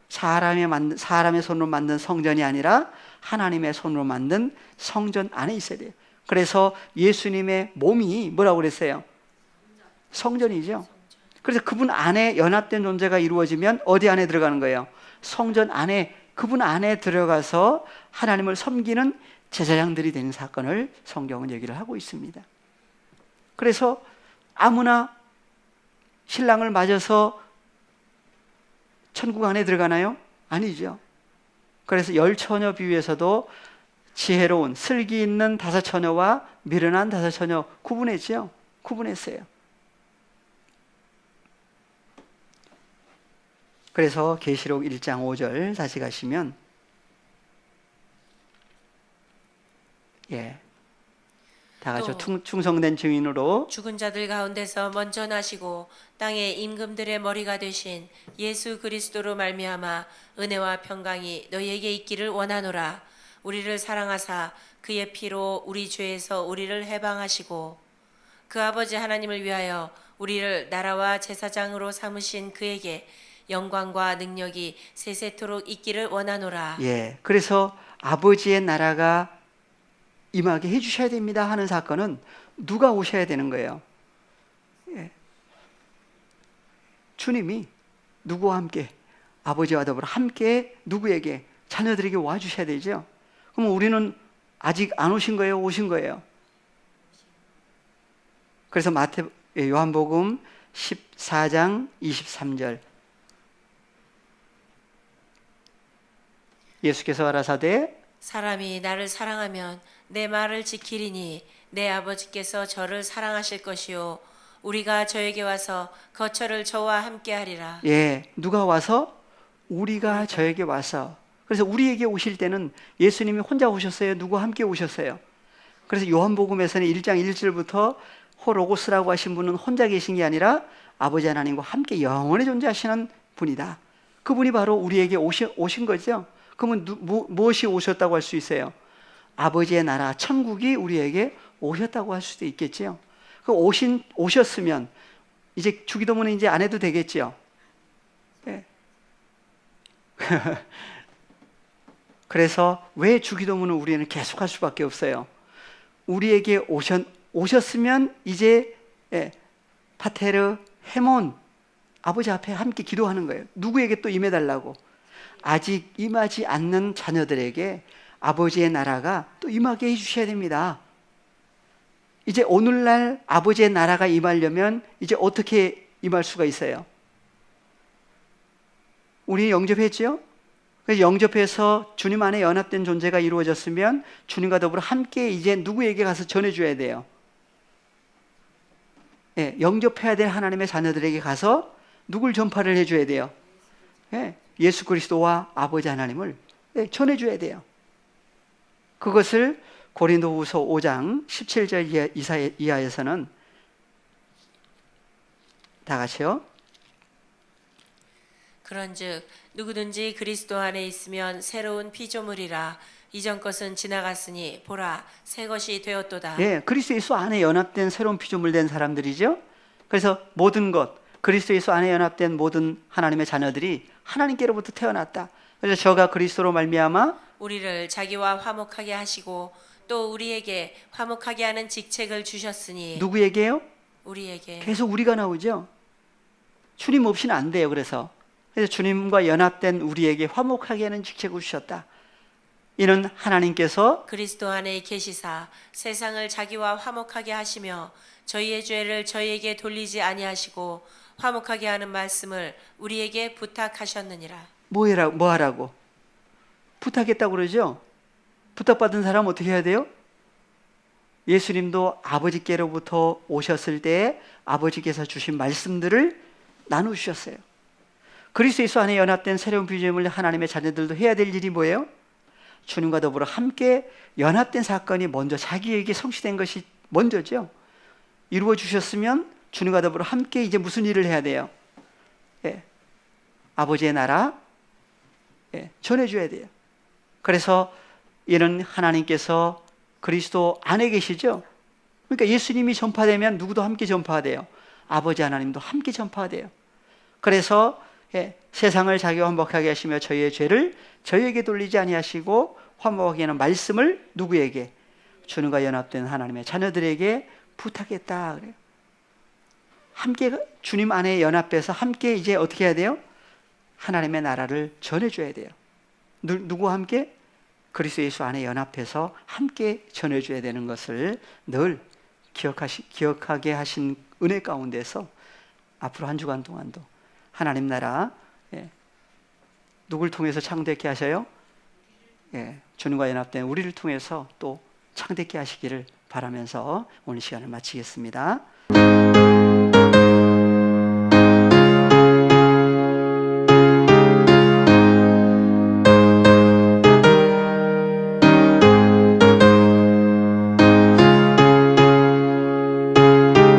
사람의 손으로 만든 성전이 아니라 하나님의 손으로 만든 성전 안에 있어야 돼요. 그래서 예수님의 몸이 뭐라고 그랬어요? 성전이죠. 그래서 그분 안에 연합된 존재가 이루어지면 어디 안에 들어가는 거예요? 성전 안에, 그분 안에 들어가서 하나님을 섬기는 제사장들이 되는 사건을 성경은 얘기를 하고 있습니다. 그래서 아무나 신랑을 맞아서 천국 안에 들어가나요? 아니죠. 그래서 열 처녀 비유에서도 지혜로운 슬기 있는 다섯 처녀와 미련한 다섯 처녀 구분했죠. 구분했어요. 그래서 계시록 1장 5절 다시 가시면 다 같이 충성된 증인으로 죽은 자들 가운데서 먼저 나시고 땅의 임금들의 머리가 되신 예수 그리스도로 말미암아 은혜와 평강이 너희에게 있기를 원하노라. 우리를 사랑하사 그의 피로 우리 죄에서 우리를 해방하시고 그 아버지 하나님을 위하여 우리를 나라와 제사장으로 삼으신 그에게 영광과 능력이 세세토록 있기를 원하노라. 예, 그래서 아버지의 나라가 임하게 해주셔야 됩니다 하는 사건은 누가 오셔야 되는 거예요? 예. 주님이 누구와 함께, 아버지와 더불어 함께 누구에게, 자녀들에게 와주셔야 되죠. 그럼 우리는 아직 안 오신 거예요? 오신 거예요? 그래서 요한복음 14장 23절 예수께서 가라사대 사람이 나를 사랑하면 내 말을 지키리니 내 아버지께서 저를 사랑하실 것이요 우리가 저에게 와서 거처를 저와 함께 하리라. 예, 누가 와서? 우리가 저에게 와서. 그래서 우리에게 오실 때는 예수님이 혼자 오셨어요? 누구와 함께 오셨어요? 그래서 요한복음에서는 1장 1절부터 호로고스라고 하신 분은 혼자 계신 게 아니라 아버지 하나님과 함께 영원히 존재하시는 분이다. 그분이 바로 우리에게 오신 거죠. 그러면 무엇이 오셨다고 할 수 있어요? 아버지의 나라 천국이 우리에게 오셨다고 할 수도 있겠죠. 오셨으면 이제 주기도문은 이제 안 해도 되겠죠. 네. 그래서 왜 주기도문을 우리는 계속할 수밖에 없어요? 우리에게 오셨으면 이제 파테르 헤몬 아버지 앞에 함께 기도하는 거예요. 누구에게 또 임해달라고? 아직 임하지 않는 자녀들에게 아버지의 나라가 또 임하게 해주셔야 됩니다. 이제 오늘날 아버지의 나라가 임하려면 이제 어떻게 임할 수가 있어요? 우리 영접했죠? 그래서 영접해서 주님 안에 연합된 존재가 이루어졌으면 주님과 더불어 함께 이제 누구에게 가서 전해줘야 돼요? 예, 영접해야 될 하나님의 자녀들에게 가서 누굴 전파를 해줘야 돼요? 예, 예수 그리스도와 아버지 하나님을 전해줘야 돼요. 그것을 고린도후서 5장 17절 이하에서는 다 같이요. 그런즉 누구든지 그리스도 안에 있으면 새로운 피조물이라 이전 것은 지나갔으니 보라 새 것이 되었도다. 예, 그리스도 예수 안에 연합된 새로운 피조물 된 사람들이죠. 그래서 모든 것, 그리스도 예수 안에 연합된 모든 하나님의 자녀들이 하나님께로부터 태어났다. 그래서 저가 그리스도로 말미암아 우리를 자기와 화목하게 하시고 또 우리에게 화목하게 하는 직책을 주셨으니 누구에게요? 우리에게. 계속 우리가 나오죠. 주님 없이는 안 돼요. 그래서 주님과 연합된 우리에게 화목하게 하는 직책을 주셨다. 이는 하나님께서 그리스도 안에 계시사 세상을 자기와 화목하게 하시며 저희의 죄를 저희에게 돌리지 아니하시고 화목하게 하는 말씀을 우리에게 부탁하셨느니라. 뭐 하라고? 부탁했다고 그러죠? 부탁받은 사람 어떻게 해야 돼요? 예수님도 아버지께로부터 오셨을 때 아버지께서 주신 말씀들을 나누셨어요. 그리스도 예수 안에 연합된 새로운 피조물 하나님의 자녀들도 해야 될 일이 뭐예요? 주님과 더불어 함께 연합된 사건이 먼저 자기에게 성취된 것이 먼저죠. 이루어 주셨으면 주님과 더불어 함께 이제 무슨 일을 해야 돼요? 아버지의 나라 전해줘야 돼요. 그래서 이는 하나님께서 그리스도 안에 계시죠. 그러니까 예수님이 전파되면 누구도 함께 전파돼요. 아버지 하나님도 함께 전파돼요. 그래서 세상을 자기와 화목하게 하시며 저희의 죄를 저희에게 돌리지 아니하시고 화목하게 하는 말씀을 누구에게? 주님과 연합된 하나님의 자녀들에게 부탁했다 그래요. 함께 주님 안에 연합해서 함께 이제 어떻게 해야 돼요? 하나님의 나라를 전해줘야 돼요. 누구와 함께? 그리스도 예수 안에 연합해서 함께 전해줘야 되는 것을 늘 기억하게 하신 은혜 가운데서 앞으로 한 주간 동안도 하나님 나라 누굴 통해서 창대케 하셔요? 주님과 연합된 우리를 통해서 또 창대케 하시기를 바라면서 오늘 시간을 마치겠습니다.